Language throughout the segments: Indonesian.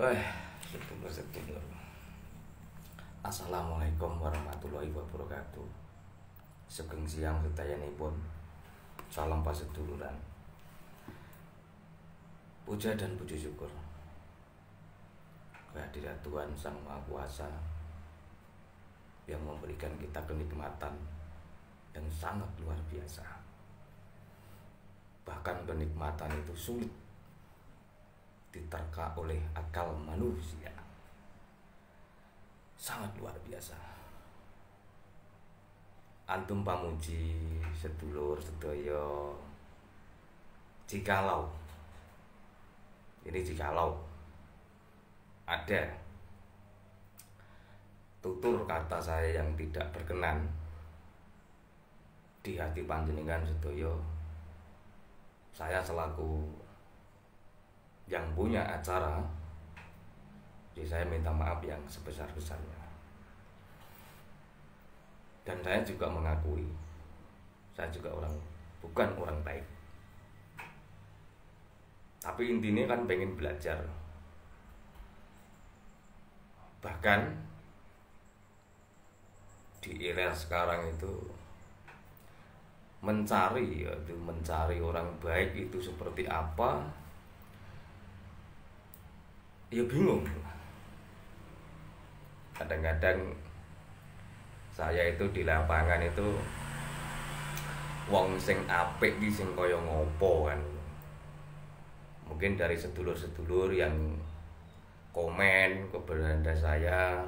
Eh, sedulur. Assalamualaikum warahmatullahi wabarakatuh. Sugeng siang sedayanipun. Salam paseduluran. Puja dan puji syukur kehadirat Tuhan Sang Maha Kuasa yang memberikan kita kenikmatan yang sangat luar biasa. Bahkan kenikmatan itu sulit diterka oleh akal manusia. Sangat luar biasa. Antum pamuji sedulur sedaya, jikalau ada tutur kata saya yang tidak berkenan di hati panjenengan sedaya, saya selaku yang punya acara, jadi saya minta maaf yang sebesar-besarnya. Dan saya juga mengakui saya juga bukan orang baik. Tapi intinya kan pengen belajar. Bahkan di era sekarang itu mencari orang baik itu seperti apa, ya bingung. Kadang-kadang saya itu di lapangan itu wong sing apik iki sing kaya ngopo kan. Mungkin dari sedulur-sedulur yang komen ke beranda saya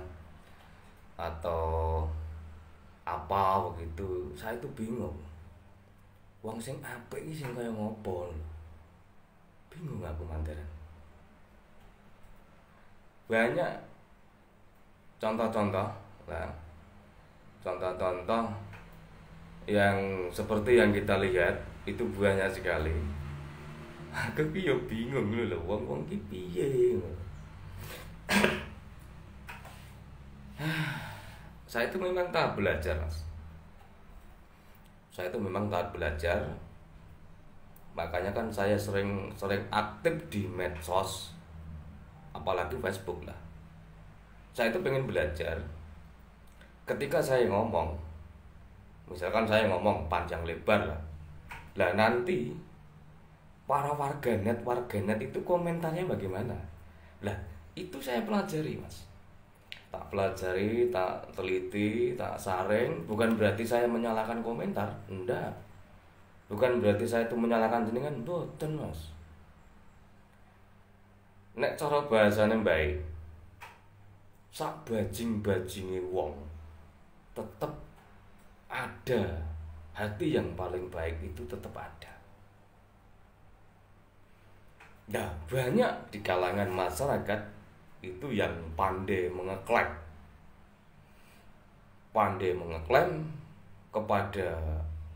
atau apa begitu, saya itu bingung. Wong sing apik iki sing kaya ngopo. Bingung aku mandaran. Banyak contoh-contoh yang seperti yang kita lihat itu banyak sekali. Aku ki yo bingung lho, wong ki piye. Saya itu memang tahap belajar, Mas. Saya itu memang tahap belajar. Makanya kan saya sering aktif di medsos, apalagi Facebook lah. Saya itu pengen belajar. Ketika saya ngomong, misalkan saya ngomong panjang lebar lah nanti para warganet itu komentarnya bagaimana? Lah itu saya pelajari, Mas. Tak pelajari, tak teliti, tak saring. Bukan berarti saya menyalahkan komentar, enggak. Bukan berarti saya itu menyalahkan jenengan, mboten, Mas. Nek cara bahasane baik, sak bajing-bajinge wong tetap ada, hati yang paling baik itu tetap ada. Nah, banyak di kalangan masyarakat itu yang pandai mengeklaim kepada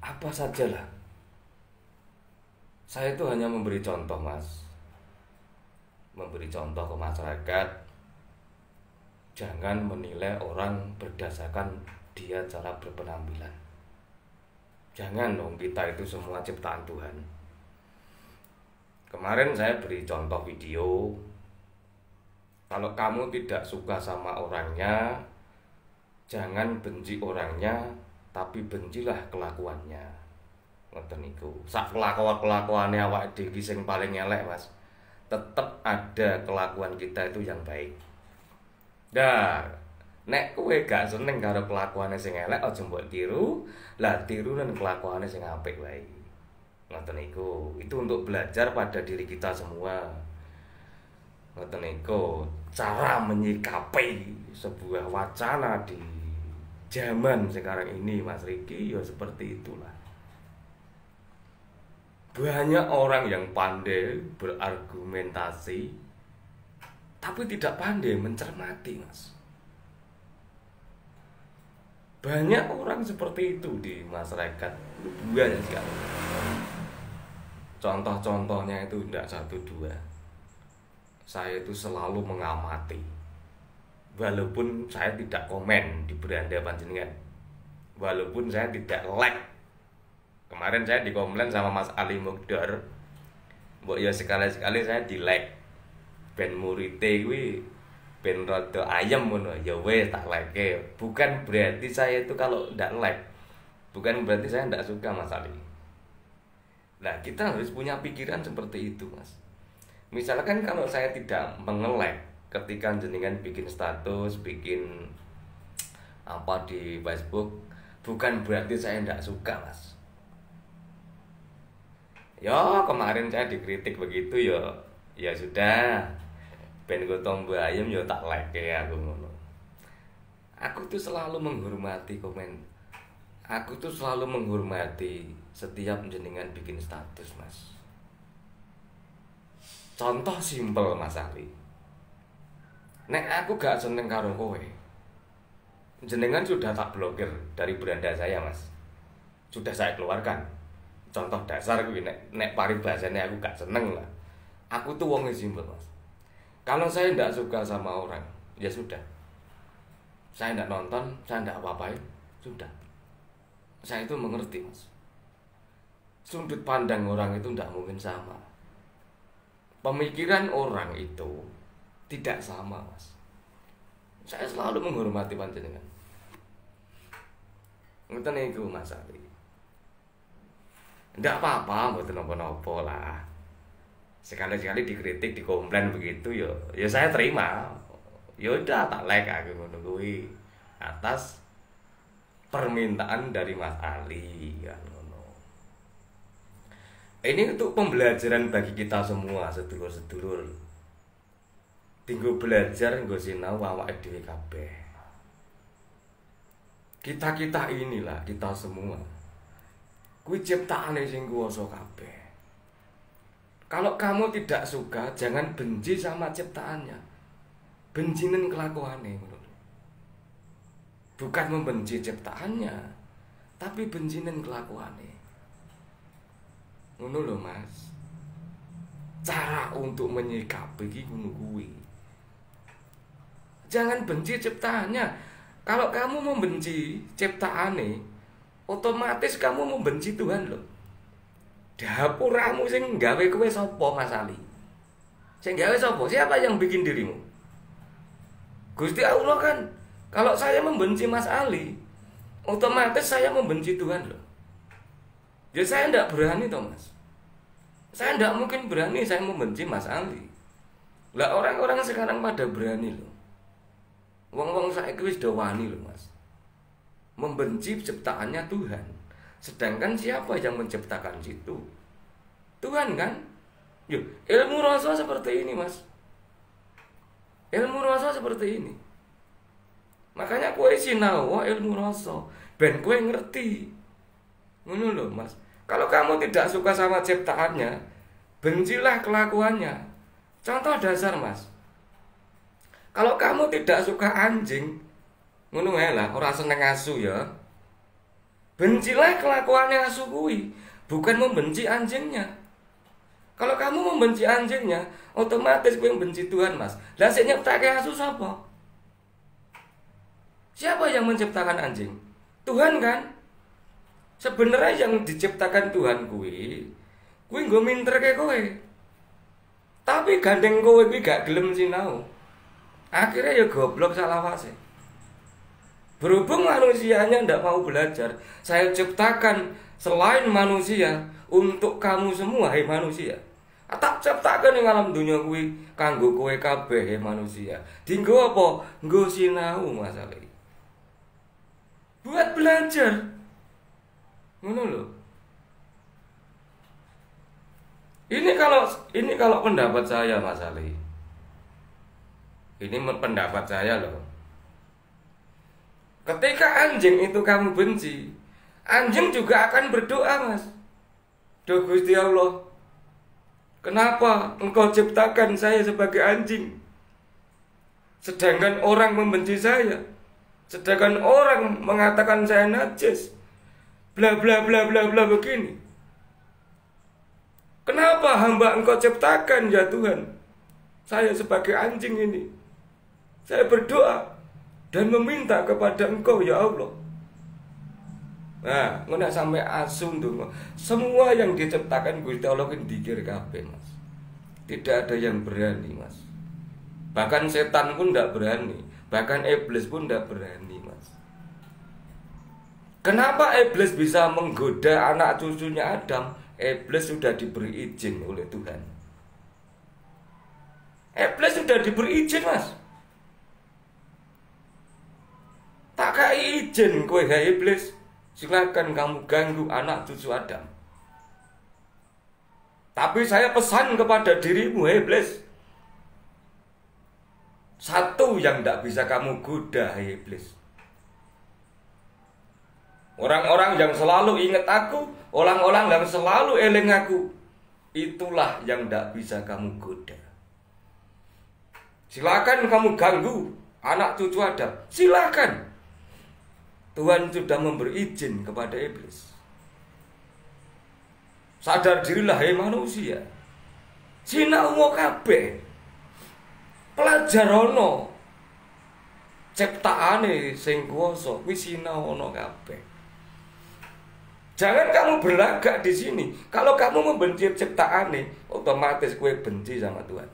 apa sajalah. Saya itu hanya memberi contoh, Mas. Memberi contoh ke masyarakat. Jangan menilai orang berdasarkan dia cara berpenampilan. Jangan dong, kita itu semua ciptaan Tuhan. Kemarin saya beri contoh video. Kalau kamu tidak suka sama orangnya, jangan benci orangnya, tapi bencilah kelakuannya. Ngoten niku. Sak kelakuane awake dhewe sing paling elek, Mas. Tetap ada kelakuan kita itu yang baik. Dah, nek kowe gak seneng karo kelakuane sing elek, aja mbok tiru. Lah tirunen kelakuane sing apik wae. Ngoten niku. Itu untuk belajar pada diri kita semua. Ngoten niku, cara menyikapi sebuah wacana di zaman sekarang ini, Mas Riki, ya seperti itulah. Banyak orang yang pandai berargumentasi tapi tidak pandai mencermati, Mas. Banyak orang seperti itu di masyarakat. Banyak sekali. Contoh-contohnya itu tidak satu dua. Saya itu selalu mengamati. Walaupun saya tidak komen di beranda panjenengan, walaupun saya tidak like. Kemarin saya dikomen sama Mas Ali Mugdor, mbok ya sekali-sekali saya di like. ben murite kuwi ben rada ayem ngono. Ya wis tak like. Bukan berarti saya itu kalau ndak like, bukan berarti saya ndak suka Mas Ali. Nah, kita harus punya pikiran seperti itu, Mas. Misalkan kalau saya tidak mengelek ketika jenengan bikin status, bikin apa di Facebook, bukan berarti saya ndak suka, Mas. Ya, kemarin saya dikritik begitu ya sudah. Ben gotong bayam ya tak like ya aku ngono. Aku tuh selalu menghormati komen. Aku tuh selalu menghormati setiap jenengan bikin status, Mas. Contoh simpel Mas Ali. Nek aku gak seneng karo kowe, jenengan sudah tak blokir dari beranda saya, Mas. Sudah saya keluarkan. Contoh dasar kuwi nek paribasane aku gak seneng lah. Aku tuh wong simpel, Mas. Kalau saya tidak suka sama orang, ya sudah. Saya tidak nonton, saya tidak apa-apain, sudah. Saya itu mengerti, Mas. Sudut pandang orang itu tidak mungkin sama. Pemikiran orang itu tidak sama, Mas. Saya selalu menghormati panjenengan. Ngoten niku Mas Ali. Ndak apa-apa, mboten napa-napa lah. Sekali-sekali dikritik, dikomplain begitu ya saya terima. Ya udah tak like aku ngono kuwi atas permintaan dari Mas Ali kan ngono. Ini untuk pembelajaran bagi kita semua sedulur-sedulur. Tinggal belajar nggo sinau awake dhewe kabeh. Kita inilah, kita semua kuwi ciptaane sing kuwasa kabeh. Kalau kamu tidak suka, jangan benci sama ciptaannya. Bencinin kelakuannya. Bukan membenci ciptaannya, tapi bencinin kelakuannya. Ngono lho, Mas. Cara untuk menyikapi iki ngono kuwi. Jangan benci ciptaannya. Kalau kamu membenci ciptaannya, otomatis kamu membenci Tuhan loh. Dapuramu sing gawe kowe sapa Mas Ali? Sing gawe sapa? Siapa yang bikin dirimu? Gusti Allah kan. Kalau saya membenci Mas Ali, otomatis saya membenci Tuhan loh. Ya saya ndak berani toh, Mas. Saya ndak mungkin berani saya membenci Mas Ali. Lah orang-orang sekarang pada berani loh. Wong-wong saiki wis do wani loh, Mas. Membenci ciptaannya Tuhan. Sedangkan siapa yang menciptakan situ? Tuhan kan? Yuk, ilmu rasa seperti ini, Mas. Ilmu rasa seperti ini. Makanya kowe sinau ilmu rasa, ben kowe ngerti. Ngono lho, Mas. Kalau kamu tidak suka sama ciptaannya, bencilah kelakuannya. Contoh dasar, Mas. Kalau kamu tidak suka anjing, ngono ae lah, ora seneng asu ya. Bencilah kelakuannya asu kuwi, bukan membenci anjingnya. Kalau kamu membenci anjingnya, otomatis kowe membenci Tuhan, Mas. Lah sing nyiptake asu sapa? Siapa yang menciptakan anjing? Tuhan kan? Sebenarnya yang diciptakan Tuhan kuwi nggo minterke kowe. Tapi gandeng kowe kuwi gak gelem sinau. Akhirnya ya goblok salawase. Berhubung manusianya ndak mau belajar, saya ciptakan selain manusia untuk kamu semua, hei manusia. Tak ciptakan ning alam dunia kuwi kanggo kowe kabeh, hei manusia. Dinggo apa? Nggo sinau Mas Ali. Buat belajar. Ngono lho. Ini kalau pendapat saya Mas Ali. Ini pendapat saya loh. Ketika anjing itu kamu benci, anjing juga akan berdoa, Mas. Duh Gusti Allah, kenapa engkau ciptakan saya sebagai anjing? Sedangkan orang membenci saya, sedangkan orang mengatakan saya najis, bla bla bla bla bla begini. Kenapa hamba engkau ciptakan ya Tuhan saya sebagai anjing ini? Saya berdoa dan meminta kepada engkau ya Allah. Nah, ngono sampai asu ndonga. Semua yang diciptakan Gusti Allah kan dikir kabeh, Mas. Tidak ada yang berani, Mas. Bahkan setan pun tidak berani. Bahkan iblis pun tidak berani, Mas. Kenapa iblis bisa menggoda anak cucunya Adam? Iblis sudah diberi izin oleh Tuhan. Iblis sudah diberi izin, Mas. Tak kai izin kowe hai iblis. Silakan kamu ganggu anak cucu Adam. Tapi saya pesan kepada dirimu, hai iblis. Satu yang tidak bisa kamu goda, hai iblis. Orang-orang yang selalu ingat aku, orang-orang yang selalu eling aku, itulah yang tidak bisa kamu goda. Silakan kamu ganggu anak cucu Adam. Silakan. Tuhan sudah memberi izin kepada iblis. Sadar dirilah hai manusia. Sinau kabeh. Pelajarono. Ciptaane sing kuwasa kuwi sinaono kabeh. Jangan kamu berlagak di sini. Kalau kamu membenci ciptaane, otomatis kowe benci sama Tuhan.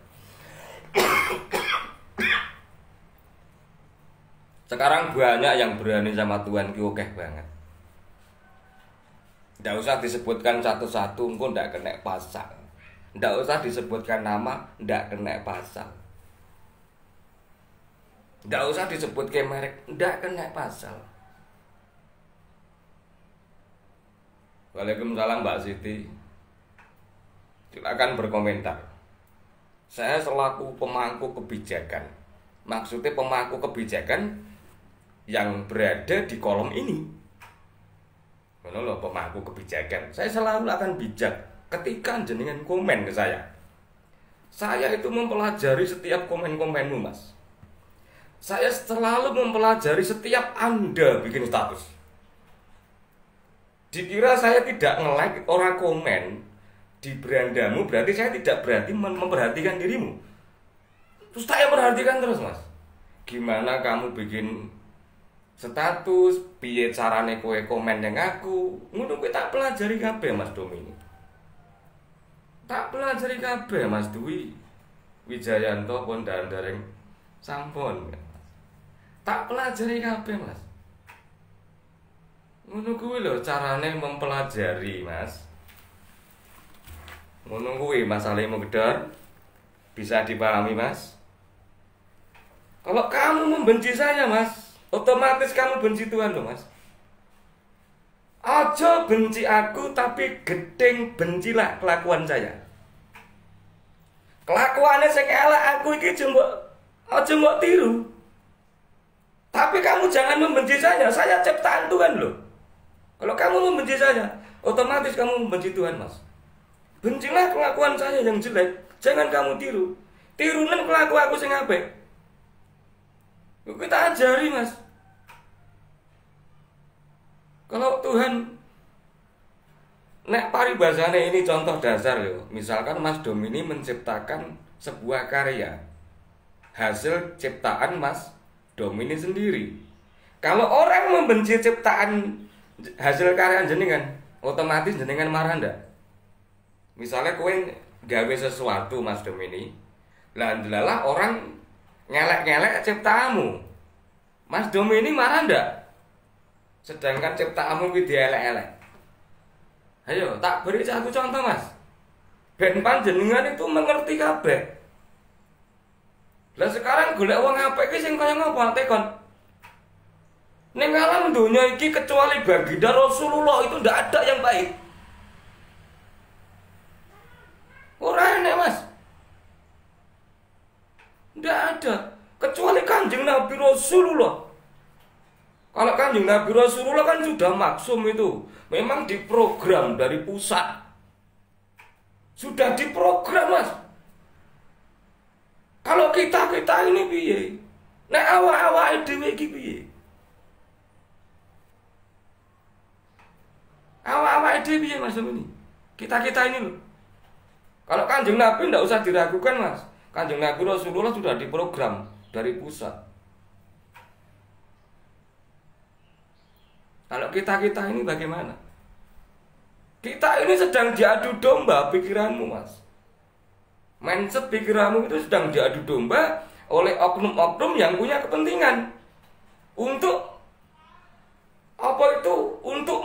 Sekarang banyak yang berani sama Tuhan ki akeh banget. Ndak usah disebutkan satu-satu, engko ndak kena pasal. Ndak usah disebutkan nama, ndak kena pasal. Ndak usah disebut ke merek, ndak kena pasal. Waalaikumsalam Mbak Siti. Silakan berkomentar. Saya selaku pemangku kebijakan. Maksudnya pemangku kebijakan yang berada di kolom ini. Mana loh pemangku kebijakan. Saya selalu akan bijak ketika jenengan komen ke saya. Saya itu mempelajari setiap komen-komenmu, Mas. Saya selalu mempelajari setiap Anda bikin status. Dikira saya tidak nge-like orang komen di berandamu, berarti saya tidak berarti memperhatikan dirimu. Terus saya perhatikan terus, Mas. Gimana kamu bikin status, piye carane kowe komen yang aku, ngono kowe tak pelajari kabeh Mas Domini. Tak pelajari kabeh Mas Dwi Wijayanto pun Dandaring sampun. Tak pelajari kabeh Mas. Ngono kuwi lho carane mempelajari, Mas. Ngono kuwi masalahmu gedor. Bisa dipahami, Mas? Kalau kamu membenci saya, Mas, otomatis kamu benci Tuhan loh, Mas. Aja benci aku, tapi gedeng bencilah kelakuan saya. Kelakuannya sing elek aku iki aja mbok tiru. Tapi kamu jangan membenci saya ciptaan Tuhan loh. Kalau kamu membenci saya, otomatis kamu membenci Tuhan, Mas. Bencilah kelakuan saya yang jelek, jangan kamu tiru. Tirunan kelakuan aku sing apik. Kita ajari, Mas. Kalau Tuhan nek paribasane ini contoh dasar yo. Misalkan Mas Domini menciptakan sebuah karya. Hasil ciptaan Mas Domini sendiri. Kalau orang membenci ciptaan hasil karya jenengan, otomatis jenengan marah ndak? Misalnya kowe gawe sesuatu Mas Domini, lah ndelalah orang ngelek-ngelek ciptaanmu. Mas Domini marah ndak? Sedangkan ciptaanmu kuwi dielek-elek. Ayo, tak beri satu contoh, Mas. Ben panjenengan itu mengerti kabeh. Lah sekarang golek wong apik iki sing kaya ngopo tekon? Ning alam dunia iki kecuali baginda Rasulullah itu ndak ada yang baik. Ora enek, Mas. Ndak ada kecuali Kanjeng Nabi Rasulullah. Kalau Kanjeng Nabi Rasulullah kan sudah maksum itu. Memang diprogram dari pusat. Sudah diprogram, Mas. Kalau kita ini piye? Nek awak-awake dhewe iki piye? Awak-awake dhewe piye, Mas ini? Kita ini loh. Kalau Kanjeng Nabi ndak usah diragukan, Mas. Kanjeng Nabi Rasulullah sudah diprogram dari pusat. Kalau kita ini bagaimana? Kita ini sedang diadu domba pikiranmu, Mas. Mindset pikiranmu itu sedang diadu domba oleh oknum-oknum yang punya kepentingan untuk apa itu? Untuk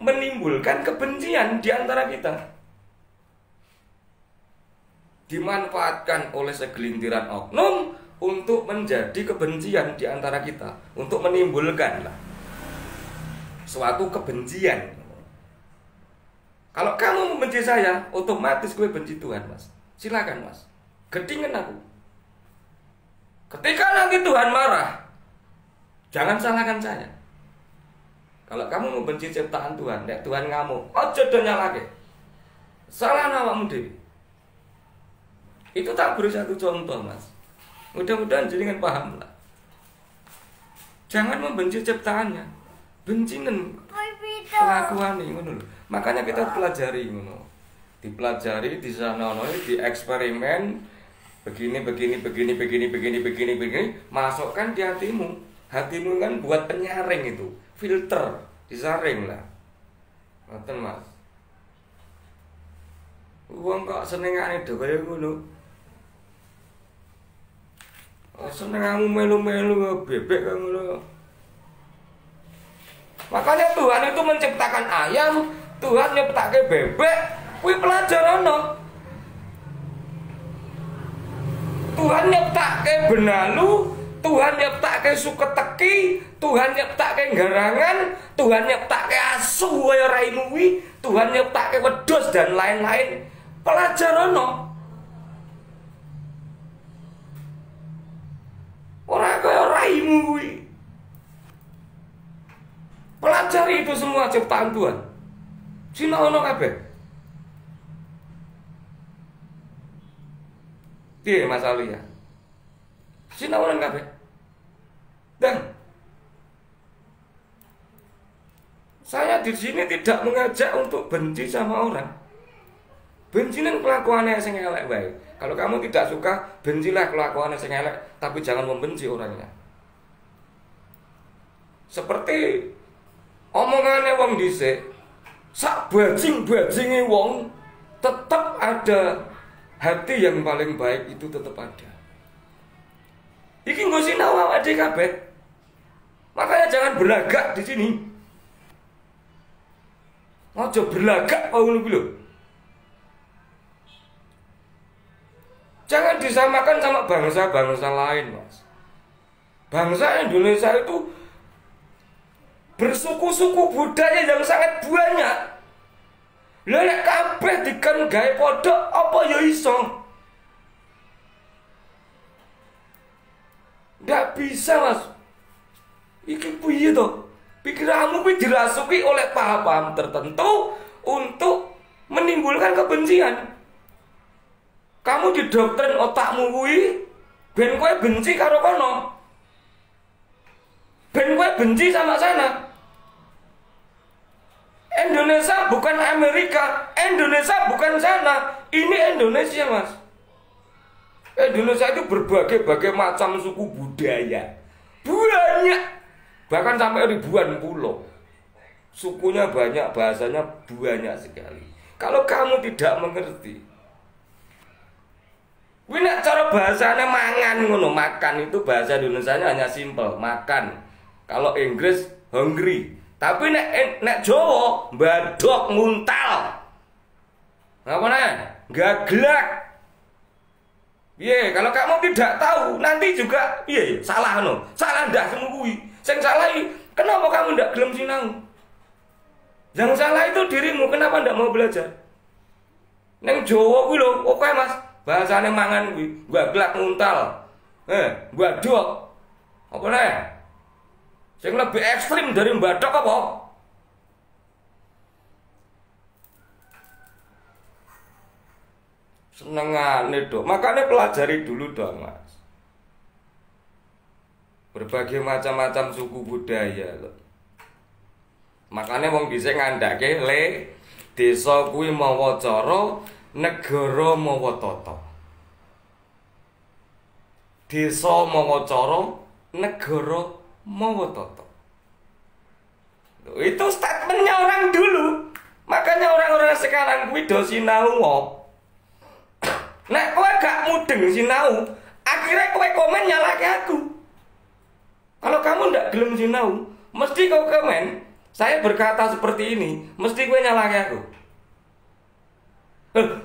menimbulkan kebencian di antara kita. Dimanfaatkan oleh segelintiran oknum untuk menjadi kebencian di antara kita, untuk menimbulkan suatu kebencian. Kalau kamu membenci saya, otomatis gue benci Tuhan, Mas. Silakan, Mas. Gedingin aku. Ketika nanti Tuhan marah, jangan salahkan saya. Kalau kamu membenci ciptaan Tuhan, nek Tuhan ngamuk, ojo do nyalake. Salah awakmu dhewe. Itu tak beri satu contoh, Mas. Mudah-mudahan jenengan paham lah. Jangan membenci ciptaannya, bencinen kelakuane ngono lho. Makanya kita pelajari ngono. Dipelajari di sana di eksperimen begini, masukkan di hatimu. Hatimu kan buat penyaring itu, filter, disaring lah. Ngoten, Mas. Wong kok senengane do kaya ngono. Senengmu melu-melu bebek kaya ngono. Makanya Tuhan itu menciptakan ayam, Tuhan nyiptake bebek, kuwi pelajarana. Tuhan nyiptake benalu, Tuhan nyiptake suketeki, Tuhan nyiptake garangan, Tuhan nyiptake asu kaya raimu kuwi, Tuhan nyiptake wedhus dan lain-lain. Pelajarana. Ora kaya raimu kuwi. Pelajari itu semua ciptaan Tuhan. Sinaono kabeh. Piye Mas Ali ya? Sinaono kabeh. Dan saya di sini tidak mengajak untuk benci sama orang. Bencilah kelakuannya sing elek wae. Kalau kamu tidak suka, bencilah kelakuannya sing elek, tapi jangan membenci orangnya. Seperti omongannya wong dhisik, sak bajing-bajinge wong tetap ada hati yang paling baik itu tetap ada. Iki nggo sinau awake kabeh. Makanya jangan berlagak di sini. Aja berlagak kok ngono kuwi lho. Jangan disamakan sama bangsa-bangsa lain, Mas. Bangsa Indonesia itu bersuku-suku budaya yang sangat banyak. Lha nek kabeh dikan gawe padha apa ya iso? Nggak bisa, Mas. Iki piye to? Pikiranmu kuwi dirasuki oleh paham-paham tertentu untuk menimbulkan kebencian. Kamu didoktrin otakmu kuwi ben kowe benci karo kono. Ben kowe benci sama sana. Indonesia bukan Amerika, Indonesia bukan sana. Ini Indonesia, Mas. Indonesia itu berbagai-bagai macam suku budaya. Banyak. Bahkan sampai ribuan pulau. Sukunya banyak, bahasanya banyak sekali. Kalau kamu tidak mengerti, kuwi nek cara bahasane mangan ngono, makan itu bahasa Indonesianya hanya simpel, makan. Kalau Inggris hungry. Tapi nek Jawa mbadok nguntal. Ngapa nek? Gaglak. Piye, kalau kamu tidak tahu, nanti juga piye? Salah no. Salah ndak semua kuwi. Sing salah kenapa kamu ndak gelem sinau? Yang salah itu dirimu, kenapa ndak mau belajar? Neng Jawa kuwi lho, oke Mas. Bahasane mangan kuwi, gaglak nguntal. Mbadok. Apa nek? Sing lebih ekstrim dari mbadok apa? Senengane dok. Makanya pelajari dulu dong, Mas. Berbagai macam-macam suku budaya loh. Makanya wong dhisik ngandhake le desa kuwi mawa cara, negara mawa tata. Desa mawa cara, negara mawa tata. Itu statementnya orang dulu. Makanya orang-orang sekarang kuwi do sinau. Nek kowe gak mudeng sinau, Akhirnya kowe komen nyalahke aku. Kalau kamu ndak gelem sinau, mesti kau komen, saya berkata seperti ini, mesti kowe nyalahke aku.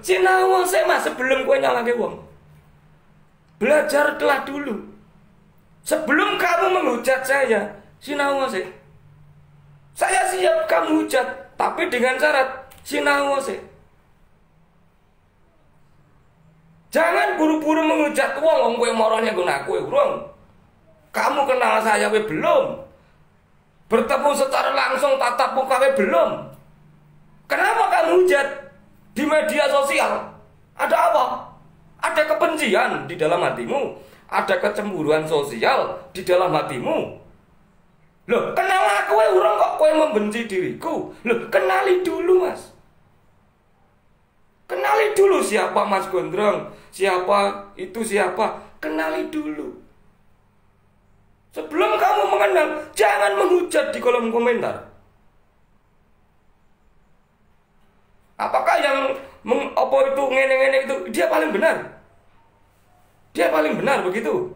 Sinau saya mas sebelum kowe nyalahke wong. Belajarlah dulu. Sebelum kamu menghujat saya, sinau sih. Saya siap kamu hujat, tapi dengan syarat sinau sih. Jangan buru-buru menghujat wong kowe marane nggon aku urung. Kamu kenal saya we belum? Bertemu secara langsung tatap muka we belum? Kenapa kamu hujat di media sosial? Ada apa? Ada kebencian di dalam hatimu, ada kecemburuan sosial di dalam hatimu. Loh, kenal aku we urung kok kowe membenci diriku? Loh, kenali dulu, Mas. Kenali dulu siapa Mas Gondrong, siapa itu siapa, kenali dulu. Sebelum kamu mengenal, jangan menghujat di kolom komentar. Apakah yang apa itu ngene-ngene itu dia paling benar? Dia paling benar begitu?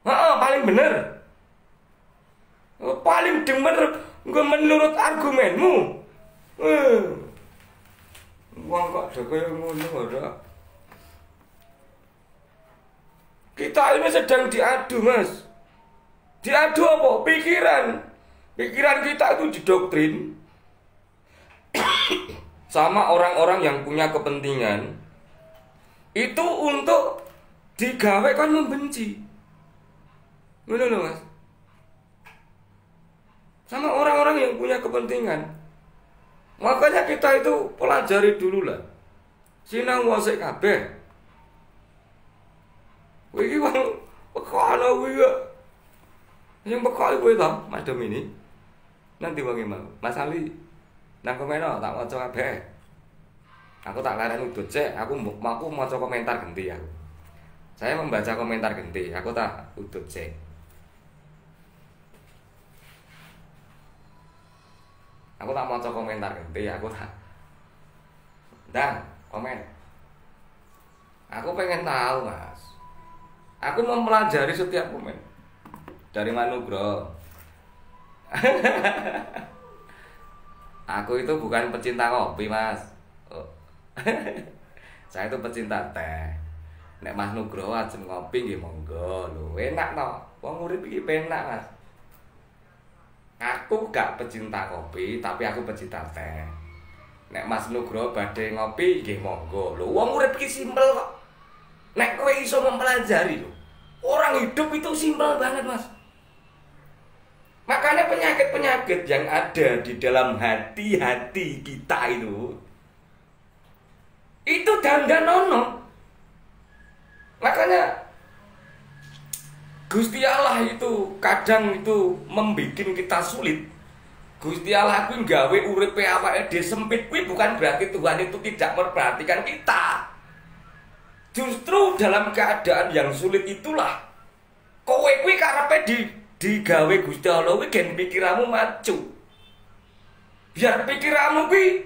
Paling benar. Paling demen menurut argumenmu. Wong kok ada kaya ngono ora. Kita ini sedang diadu, Mas. Diadu apa? Pikiran. Pikiran kita itu didoktrin sama orang-orang yang punya kepentingan. Itu untuk digawe kan membenci. Ngono lho, Mas. Sama orang-orang yang punya kepentingan. Makanya kita itu pelajari dulu lah. Sinau wasik kabeh. Kowe iki wong pekane kuwi kok. Sing pekok kowe to, Mas Domini. Nanti wong mau. Mas Ali. Nang komentar tak waca kabeh. Aku tak larang udut cek, aku maca komentar genti aku. Saya membaca komentar genti, aku tak udut cek. Aku tak maca komentar genti, aku tak. Dan komen. Aku pengen tahu, Mas. Aku mempelajari setiap komen. Dari Manugro. Aku itu bukan pecinta kopi, Mas. Oh. Saya itu pecinta teh. Nek Mas Nugroho ajeng ngopi nggih monggo lho. Enak to. Wong urip iki penak, Mas. Aku gak pecinta kopi, tapi aku pecinta teh. Nek Mas Nugroho badhe ngopi nggih monggo lho. Wong urip iki simpel kok. Nek kowe iso mempelajari lho. Orang hidup itu simpel banget, Mas. Makanya penyakit-penyakit yang ada di dalam hati-hati kita itu dandanono. Makanya Gusti Allah itu kadang itu membuat kita sulit. Gusti Allah kuwi gawe uripe awake dhewe sempit kuwi bukan berarti Tuhan itu tidak memperhatikan kita. Justru dalam keadaan yang sulit itulah kowe kuwi karepe digawe Gusti Allah kuwi gen pikiranmu maju. Biar pikiranmu kuwi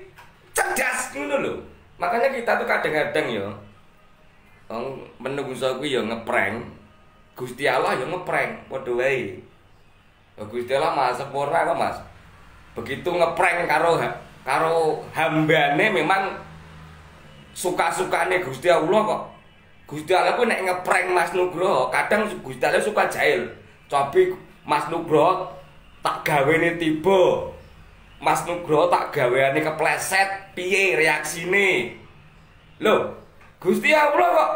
cerdas ngono lho. Makanya kita tuh kadang-kadang ya menungso kuwi ya ngeprank. Gusti Allah ya ngeprank padha wae. Gusti Allah Maha sempurna kok, Mas. Begitu ngeprank karo hambane memang suka-sukane Gusti Allah kok. Gusti Allah ku nek ngeprank Mas Nugroho, kadang Gusti Allah suka jahil. Cobi Mas Nugroho tak gawene tiba. Mas Nugroho tak gaweane kepleset, piye reaksine? Loh, Gusti Allah kok.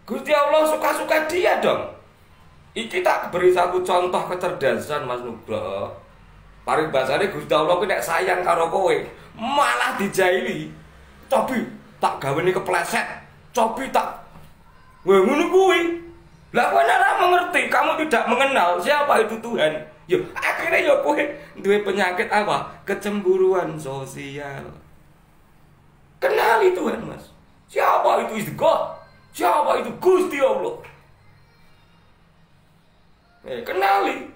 Gusti Allah suka-suka dia dong. Iki tak beri satu contoh kecerdasan Mas Nugroho. Paribasane Gusti Allah ku nek sayang karo kowe, malah dijahili. Cobi tak gaweane kepleset. Cobi tak wah ngono kuwi. Lah kowe ora mengerti, kamu tidak mengenal siapa itu Tuhan. Yo, akhirnya yo kowe duwe penyakit apa? Kecemburuan sosial. Kenali Tuhan, Mas. Siapa itu is God? Siapa itu Gusti Allah? Kenali.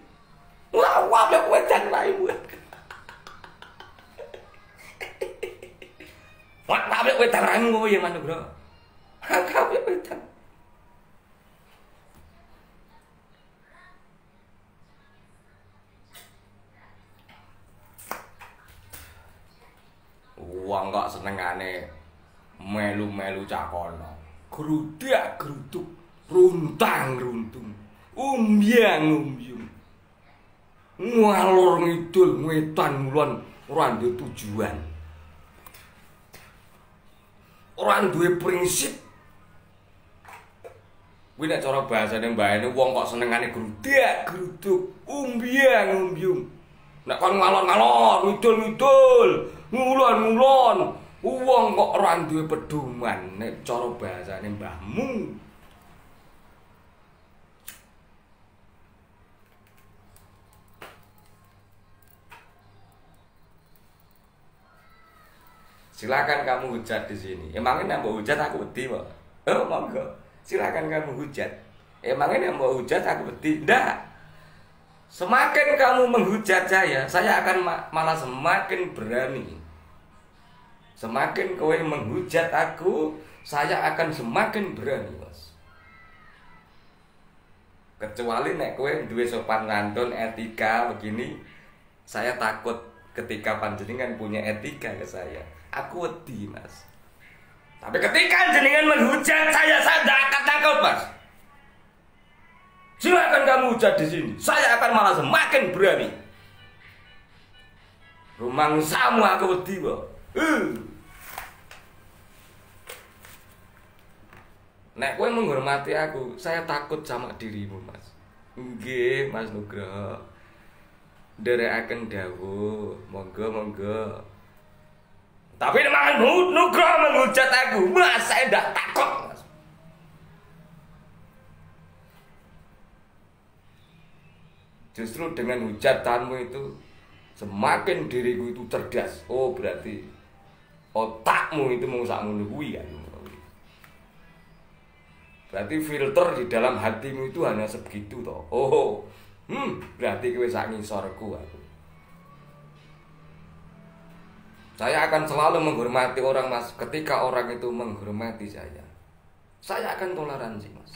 Wah, wae kowe jan wae. Wah, wae kowe tarang kowe ya Mas Bro. Kabeh wetan. Wong kok senengane melu-melu cakono. Grudak gruduk, runtang runtung, umbyang umbyung. Ngalor ngidul ngetan ngulon ora duwe tujuan. Ora duwe prinsip. Kuwi nek cara bahasane mbayane wong kok senengane grudak gruduk, umbyang umbyung. Nek kon ngalor-ngalor, ngidul-ngidul, ngulon-ngulon, wong kok ora duwe pedoman nek cara bahasane mbahmu. Silakan kamu hujat di sini. Emangnya mau hujat aku wedi, Pak. Oh, monggo. Silakan kamu hujat. Emangnya mau hujat aku wedi? Ndak. Semakin kamu menghujat saya akan malah semakin berani. Semakin kowe menghujat aku, saya akan semakin berani, Mas. Kecuali nek kowe duwe sopan santun, etika begini, saya takut ketika panjenengan punya etika ke saya. Aku wedi, Mas. Tapi ketika jenengan menghujat saya tidak akan takut, Mas. Silakan kamu hujat di sini. Saya akan malah semakin berani. Rumangsamu aku wedi, Pak. Nek kowe menghormati aku, saya takut sama dirimu, Mas. Nggih, Mas Nugroho. Nderekaken dawuh, monggo. Tapi nek Nugroho menghujat aku, Mas, saya ndak takut, Mas. Justru dengan hujatanmu itu semakin diriku itu cerdas. Oh, berarti otakmu itu mau sakmono kuwi kan. Berarti filter di dalam hatimu itu hanya sebegitu toh. Oh, berarti kowe sak ngisorku aku. Saya akan selalu menghormati orang, Mas. Ketika orang itu menghormati saya akan toleransi, Mas.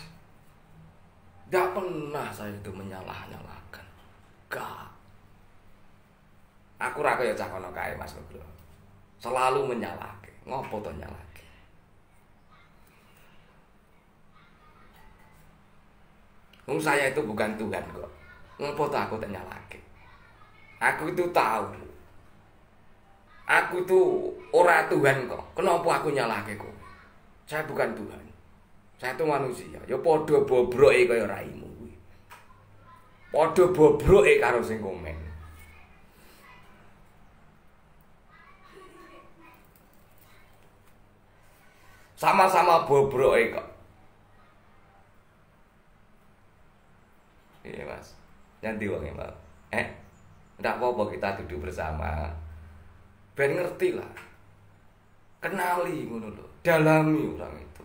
Gak pernah saya itu menyalah-nyalahkan. Gak. Aku ra kaya cah kono kae, Mas Nugroho. Selalu menyalahke. Ngopo to nyalahke? Wong saya itu bukan Tuhan kok. Ngopo to aku tak nyalahke? Aku itu tahu. Aku tuh ora Tuhan kok. Kenapa aku nyalahke kok? Saya bukan Tuhan. Saya itu manusia. Ya padha bobroke kaya raimu kuwi. Padha bobroke karo sing komen. Sama-sama bobroke kok. Iya, Mas. Nyanti wong Mas. Ndak apa-apa kita duduk bersama. Ben ngerti lah. Kenali ngono lho. Dalami orang itu.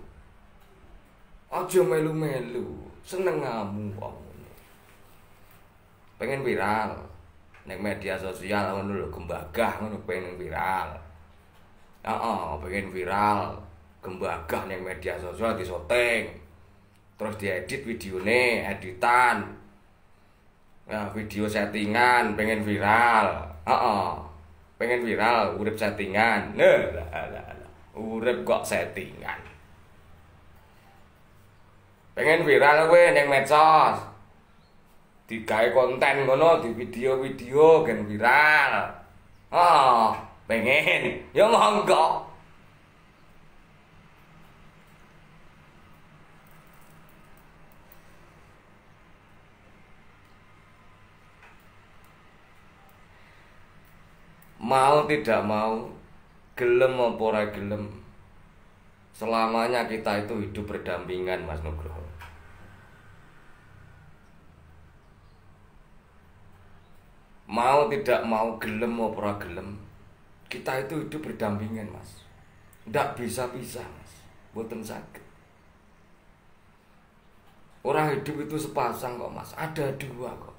Aja melu-melu, senengamu wong ngono. Pengen viral ning media sosial ngono lho, gembagah ngono pengen viral. Pengen viral, gembagah ning media sosial disyuting. Terus diedit videone, editan. Ya, video settingan pengen viral. Pengen viral urip settingan. Urip kok settingan. Pengen viral kowe ning medsos. Digawe konten ngono di video-video gen viral. Pengen. Ya monggo. Mau tidak mau, gelem apa ora gelem, selamanya kita itu hidup berdampingan, Mas Nugroho. Mau tidak mau, gelem apa ora gelem, kita itu hidup berdampingan, Mas. Ndak bisa pisah, Mas. Mboten saged. Orang hidup itu sepasang kok, Mas. Ada dua kok.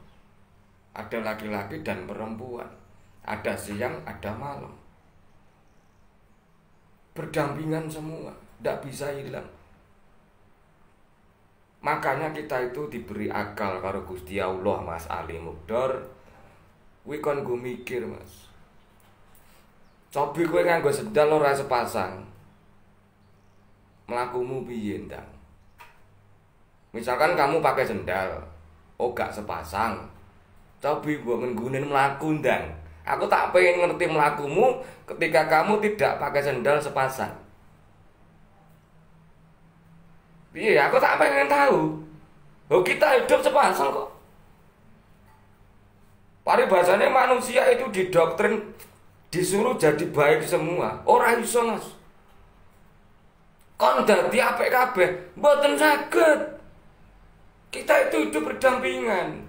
Ada laki-laki dan perempuan. Ada siang, ada malam. Berdampingan semua, tidak bisa hilang. Makanya kita itu diberi akal karo Gusti Allah, Mas Ali Mugdor. Kuwi kon go mikir, Mas. Cobi kowe nganggo sendal ora sepasang. Mlakumu piye, Ndang? Misalkan kamu pakai sendal, oh gak sepasang. Cobi gua nggunen mlaku, Ndang. Aku tak pengen ngerti mlakumu ketika kamu tidak pakai sendal sepasang. Iya, aku tak pengen tahu. Oh, kita hidup sepasang kok. Paribasane manusia itu didoktrin disuruh jadi baik semua. Ora iso, Mas. Kon dadi apik kabeh, mboten saged. Kita itu hidup berdampingan.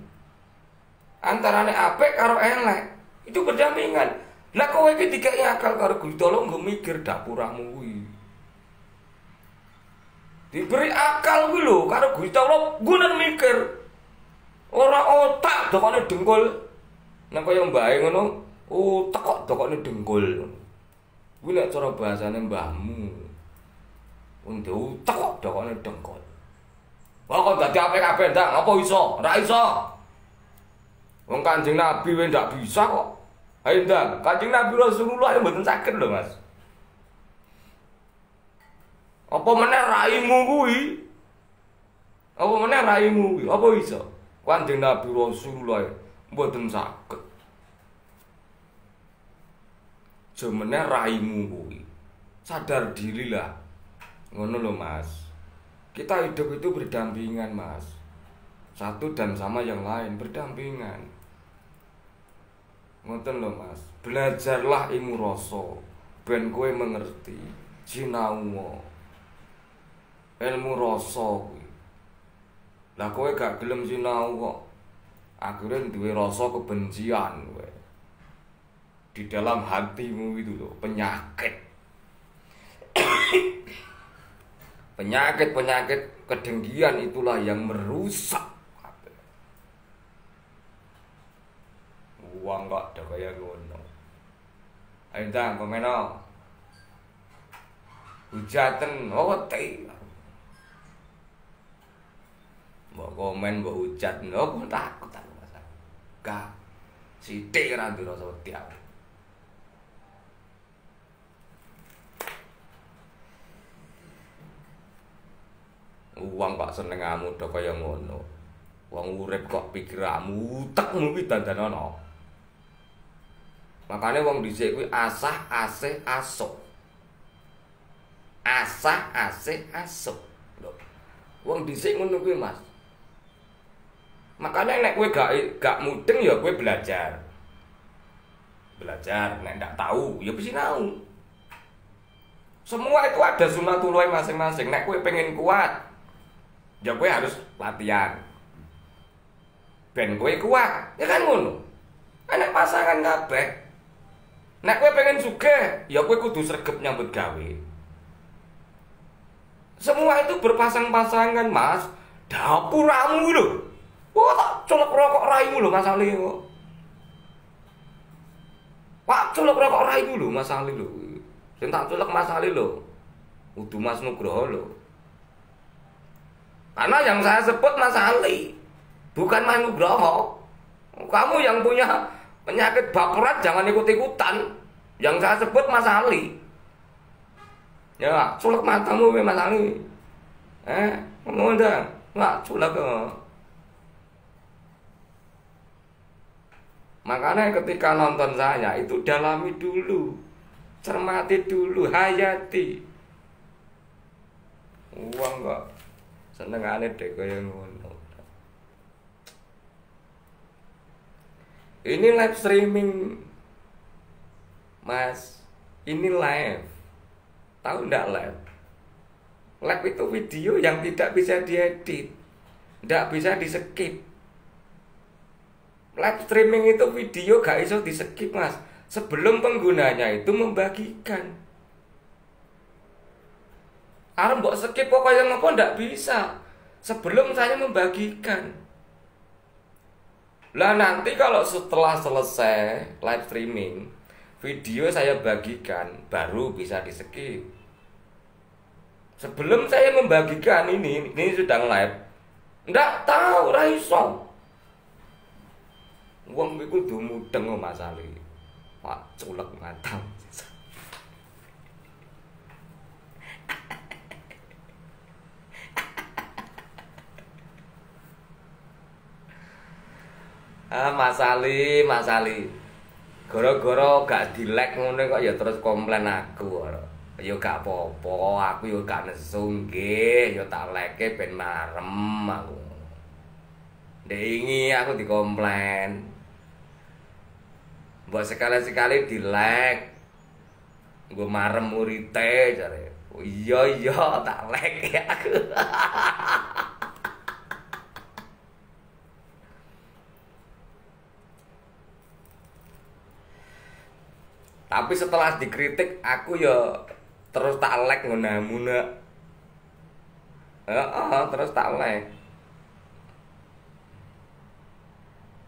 Antarane apik karo elek, itu berdampingan. Lah kowe iki dikeki akal karo Gusti Allah nggo mikir dapuramu kuwi. Diberi akal kuwi lho karo Gusti Allah gunen mikir. Ora otak dokone dengkul. Nek kaya mbahe ngono, otak kok dokone dengkul. Kuwi nek cara bahasane mbahmu. Wong otak kok dokone dengkul. Wah kok dadi apik kabeh ndak, apa iso? Ora iso. Wong Kanjeng Nabi wae ndak bisa kok. Ayo ndak, Kanjeng Nabi Rasulullah yang mboten saged lho, Mas. Apa meneh raimu kuwi? Apa meneh raimu kuwi? Apa iso? Kanjeng Nabi Rasulullah mboten saged. Jemene raimu kuwi. Sadar dirilah. Ngono lho, Mas. Kita hidup itu berdampingan, Mas. Satu dan sama yang lain berdampingan. Ngoten lho, Mas. Belajarlah ilmu rasa ben kowe mengerti. Sinau ilmu rasa kuwi. Lah kowe gak gelem sinau kok. Akhirnya duwe rasa kebencian kowe. Di dalam hatimu itu loh, penyakit. Penyakit kedengkian itulah yang merusak. Uang kok ada kaya ngono. Ayo Ndang, komeno. Hujaten, oke. Mbok komen, mbok hujat, aku takut aku masalah. Gak, sithik ora ndira rasa wedi aku. Uang kok senengamu do kaya ngono. Wong urip kok pikiramu utekmu kuwi dandanono. Makane wong dhisik kuwi asah asih asuk. Asah asih asuk. Lho. Wong dhisik ngono kuwi, Mas. Makane nek kowe gak mudeng ya kowe belajar. Belajar, nek ndak tahu ya sinau. Semua itu ada sunatullah masing-masing. Nek kowe pengen kuat, ya kowe harus latihan. Ben kowe kuat, ya kan ngono. Nek pasangan kabeh. Nek kowe pengen sugih, ya kowe kudu sregep nyambut gawe. Semua itu berpasang-pasangan, Mas. Dapuramu lho. Wah, tak colok rokok raimu lho Mas Ali kok. Pak colok rokok raimu lho Mas Ali lho. Sing tak colok Mas Ali lho. Kudu Mas Nugroho lho. Karena yang saya sebut Mas Ali, bukan Mas Nugroho. Kamu yang punya penyakit baperan jangan ikut-ikutan. Yang saya sebut Mas Ali. Ya, colok matamu Mas Ali. Ngomong Ndang. Enggak colok kok. Makanya ketika nonton saya itu dalami dulu, cermati dulu, hayati. Uang kok senengane dek kaya ngono. Ini live streaming, Mas. Ini live. Tahu ndak live? Live itu video yang tidak bisa diedit, ndak bisa di-skip. Live streaming itu video gak iso di-skip, Mas. Sebelum penggunanya itu membagikan. Arep mbok skip kok kaya ngopo ndak bisa. Sebelum saya membagikan. Lah nanti kalau setelah selesai live streaming, video saya bagikan baru bisa di-skip. Sebelum saya membagikan ini sedang live. Ndak tahu ra iso. Wong iku kudu mudeng Mas Ali. Pak culek matamu. Mas Ali, Mas Ali. Gara-gara gak di-like ngono kok ya terus komplain aku. Ya gak apa-apa, aku ya gak nesu nggih, ya tak like ben marem aku. Ndingi aku dikomplain. Mbok sekali-sekali di-like. Nggo marem murite jare. Oh, iya tak like aku. Tapi setelah dikritik aku ya terus tak like ngono. Terus tak like.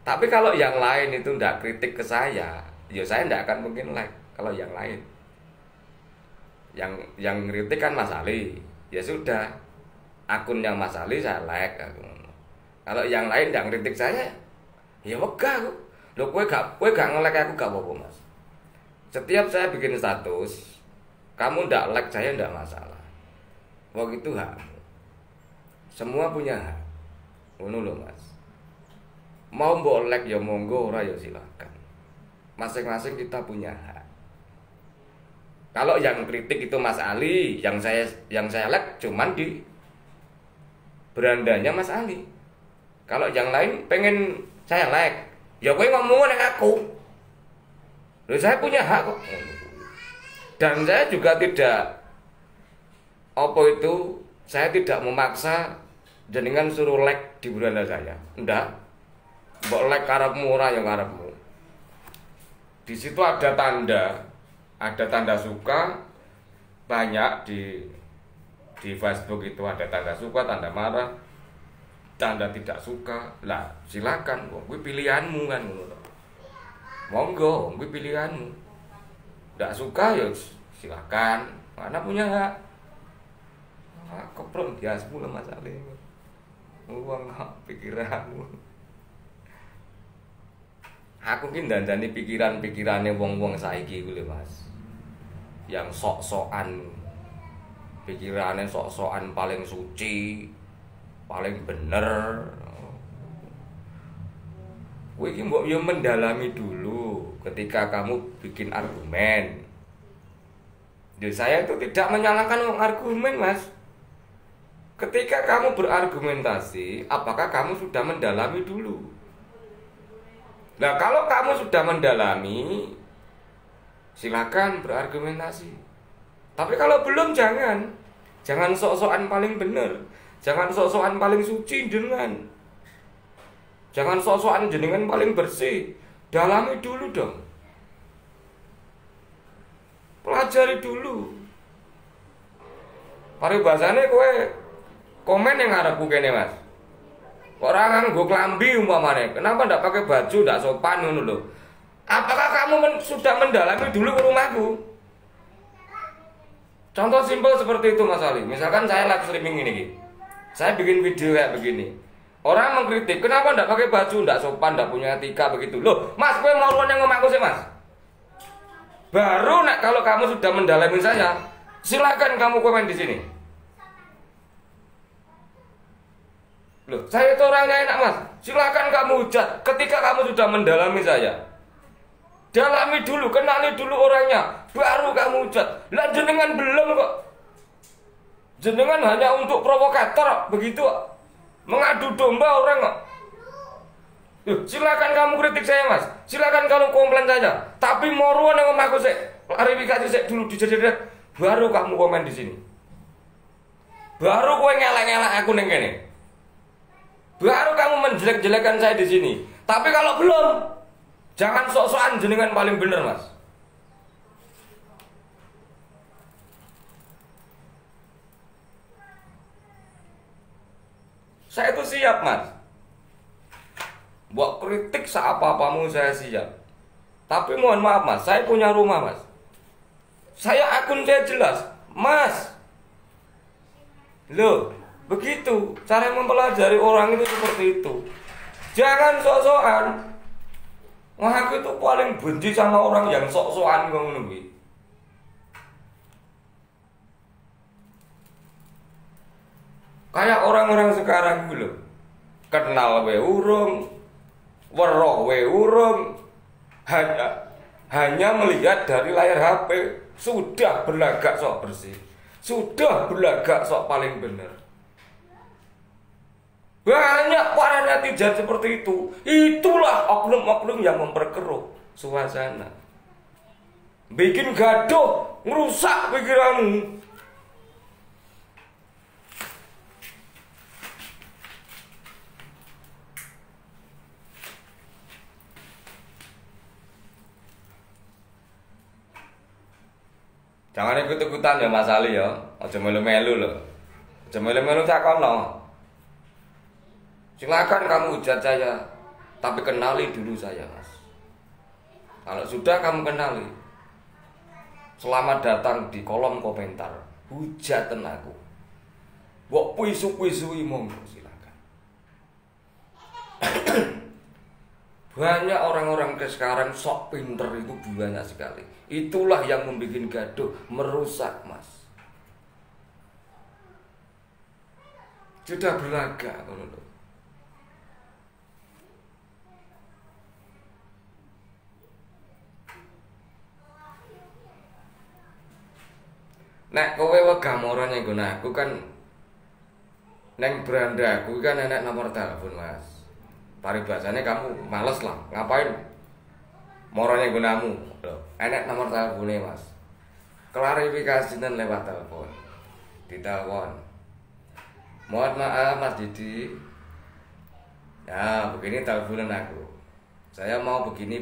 Tapi kalau yang lain itu ndak kritik ke saya, ya saya ndak akan mungkin like kalau yang lain. Yang kritik kan Mas Ali. Ya sudah. Akun yang Mas Ali saya like. Kalau yang lain ndak kritik saya, ya wegah kok. Lho kowe gak nge-like aku gak apa-apa, Mas. Setiap saya bikin status, kamu ndak like saya ndak masalah. Wong itu hak. Semua punya hak. Ngono lho, Mas. Mau mbok like ya monggo, ora ya silakan. Masing-masing kita punya hak. Kalau yang kritik itu Mas Ali, yang saya like cuman di berandanya Mas Ali. Kalau yang lain pengen saya like, ya kowe ngomong nek aku. Loh, saya punya hak kok. Dan saya juga tidak saya tidak memaksa jenengan suruh like di beranda saya. Ndak. Mbok like karepmu ora ya karepmu. Di situ ada tanda suka banyak di Facebook itu ada tanda suka, tanda marah, tanda tidak suka. Lah, silakan, kuwi pilihanmu kan ngono. Monggo, kuwi pilihanmu. Ndak suka ya silakan, mana punya hak. Keprong diasmu Mas Ali. Uang pikiranmu. Aku ki ndandani pikiran-pikirane wong-wong saiki kuwi lho, Mas. Yang sok-sokan pikirane sok-sokan paling suci, paling bener. Kowe iki mbok yo mendalami dulu ketika kamu bikin argumen. Jadi saya itu tidak menyalahkan wong argumen, Mas. Ketika kamu berargumentasi, apakah kamu sudah mendalami dulu? Nah, kalau kamu sudah mendalami, silakan berargumentasi. Tapi kalau belum jangan sok-sokan paling bener, jangan sok-sokan paling suci jenengan, jangan sok-sokan jenengan paling bersih. Dalami dulu dong, pelajari dulu. Paribasane kowe komen yang ngarepku kene, Mas. Orang nganggo klambi umpamane, kenapa ndak pakai baju, ndak sopan ngono lho. Apakah kamu sudah mendalami dulu ke rumahku? Contoh simpel seperti itu Mas Ali. Misalkan saya live streaming ini, saya bikin video kayak begini. Orang mengkritik, kenapa ndak pakai baju, ndak sopan, ndak punya etika begitu. Loh, Mas, kowe mau yang ngomongku sih, Mas? Baru nak kalau kamu sudah mendalami saya, silakan kamu komen di sini. Loh, saya itu orangnya enak, Mas. Silakan kamu hujat ketika kamu sudah mendalami saya. Dalami dulu, kenali dulu orangnya, baru kamu hujat. Lah jenengan belum kok. Jenengan hanya untuk provokator begitu. Mengadu domba orang kok. Loh, silakan kamu kritik saya, Mas. Silakan kamu komplain saya. Tapi moruan yang ngomong aku sih, klarifikasi saya dulu dijadikan. Baru kamu komen di sini. Baru kowe ngelak-ngelak aku ning kene. Baru kamu menjelek-jelekan saya di sini. Tapi kalau belum, jangan sok-sokan jenengan paling bener, Mas. Saya itu siap, Mas. Buat kritik seapa-apamu saya siap. Tapi mohon maaf, Mas, saya punya rumah, Mas. Saya akun saya jelas, Mas. Loh, begitu cara mempelajari orang itu seperti itu. Jangan sok-sokan. Wah, aku itu paling benci sama orang yang sok-sokan ngono kuwi. Kayak orang-orang sekarang gitu loh. Kenal we urung, weruh we urung, hanya melihat dari layar HP sudah berlagak sok bersih, sudah berlagak sok paling benar. Banyak para netizen seperti itu. Itulah oknum-oknum yang memperkeruh suasana, bikin gaduh, merusak pikiranmu. Jangan ikut-ikutan ya Mas Ali ya. Aja melu-melu lho. Aja melu-melu sakono. Silakan kamu hujat saya, tapi kenali dulu saya, Mas. Kalau sudah kamu kenali, selamat datang di kolom komentar. Hujatan aku. Mbok puisu-puisui monggo silakan. Banyak orang-orang ke sekarang sok pinter itu banyak sekali. Itulah yang membuat gaduh, merusak, Mas. Sudah berlagak ngono lho. Nek kowe wegah moro nyenggon aku kan neng beranda aku kan enek nomor telepon, Mas. Paribasane kamu males lah, ngapain moro nyenggonamu lho. Enek nomor teleponnya, Mas. Klarifikasinya lewat telepon. Ditelepon. Mohon maaf Mas Didi. Ya, begini teleponan aku. Saya mau begini.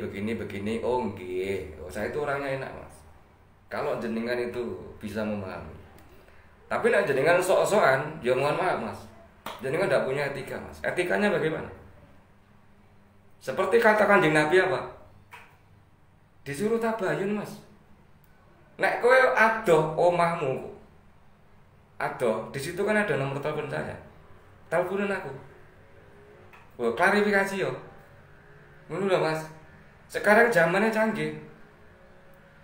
Oh nggih. Oh, saya itu orangnya enak, Mas. Kalau jenengan itu bisa memahami. Tapi nek jenengan sok-sokan, ya mohon maaf, Mas. Jenengan tidak punya etika, Mas. Etikanya bagaimana? Seperti kata Kanjeng Nabi apa? Disuruh tabayun, Mas. Nek kowe adoh omahmu, adoh, di situ kan ada nomor telepon saya. Teleponan aku. Wah, klarifikasi yo. Ngono lho, Mas. Sekarang zamannya canggih.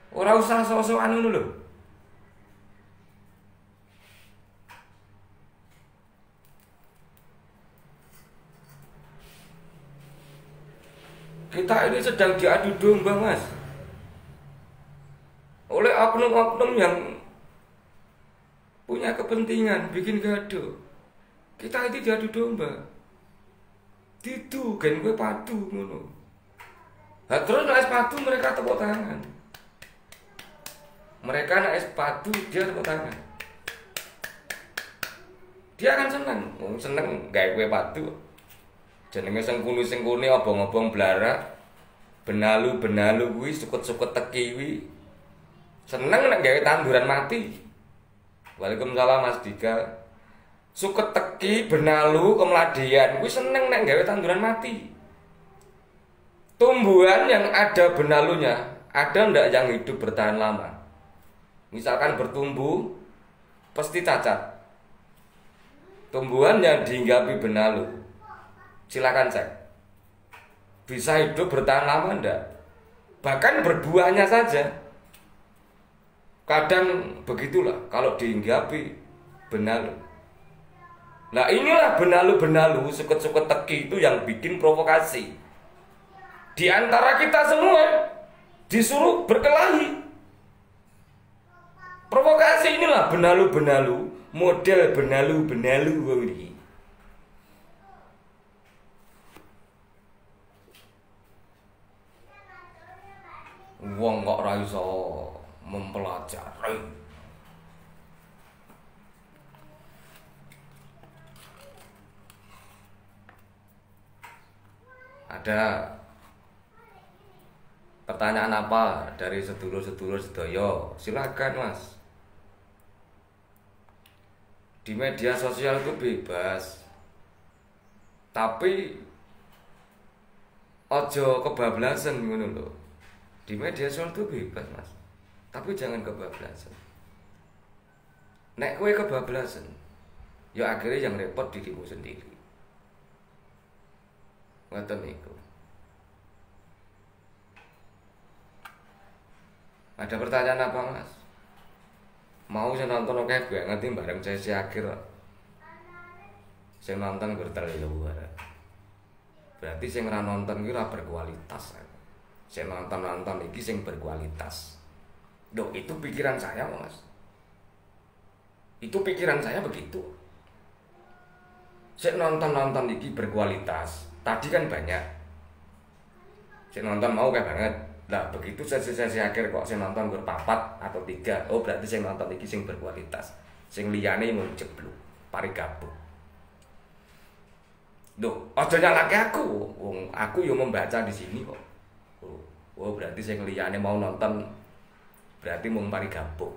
Ora usah sok-sokan ngono lho. Kita ini sedang diadu domba, Mas, oleh oknum-oknum yang punya kepentingan bikin gaduh. Kita ini diadu domba. Didu gen kowe padu ngono. Lah terus nek sepatu mereka tepuk tangan. Mereka nek sepatu dia tepuk tangan. Dia akan senang, seneng gawe kowe padu. Jenenge sengkuni obong-obong blara, benalu kuwi sukut-sukut teki kuwi. Seneng nek gawe tanduran mati. Waalaikumsalam Mas Dika. Sukut teki, benalu, kemladian kuwi seneng nek gawe tanduran mati. Tumbuhan yang ada benalunya, ada ndak yang hidup bertahan lama? Misalkan bertumbuh pasti cacat. Tumbuhan yang dihinggapi benalu, silakan cek. Bisa hidup bertahan lama enggak? Bahkan berbuahnya saja. Kadang begitulah kalau dihinggapi benalu. Nah inilah benalu-benalu, suket-suket teki itu yang bikin provokasi. Di antara kita semua disuruh berkelahi. Provokasi inilah benalu-benalu, model benalu-benalu ini. Wong kok ora iso mempelajari. Ada pertanyaan apa dari sedulur-sedulur sedoyo? Silakan, Mas. Di media sosial itu bebas. Tapi ojo kebablasan ngono lho. Di media sosial itu bebas, Mas. Tapi jangan kebablasan. Nek kowe kebablasan, ya akhirnya yang repot dirimu sendiri. Ngoten niku. Ada pertanyaan apa, Mas? Mau saya nonton oke banget nih bareng sesi akhir. Saya nonton bertel luar. Berarti sing ora nonton iki ora berkualitas. Sing nonton iki sing berkualitas. Loh, itu pikiran saya, Mas. Itu pikiran saya begitu. Sing nonton iki berkualitas. Tadi kan banyak. Sing nonton mau kayak banget. Lah begitu sesi-sesi akhir kok sing nonton berpapat atau 3. Oh, berarti sing nonton iki sing berkualitas. Sing liyane mung jeblok, pari gabung. Loh, aja nyalahke aku. Wong aku yo membaca di sini kok. Oh, berarti sing liyane mau nonton berarti mung pari gabung.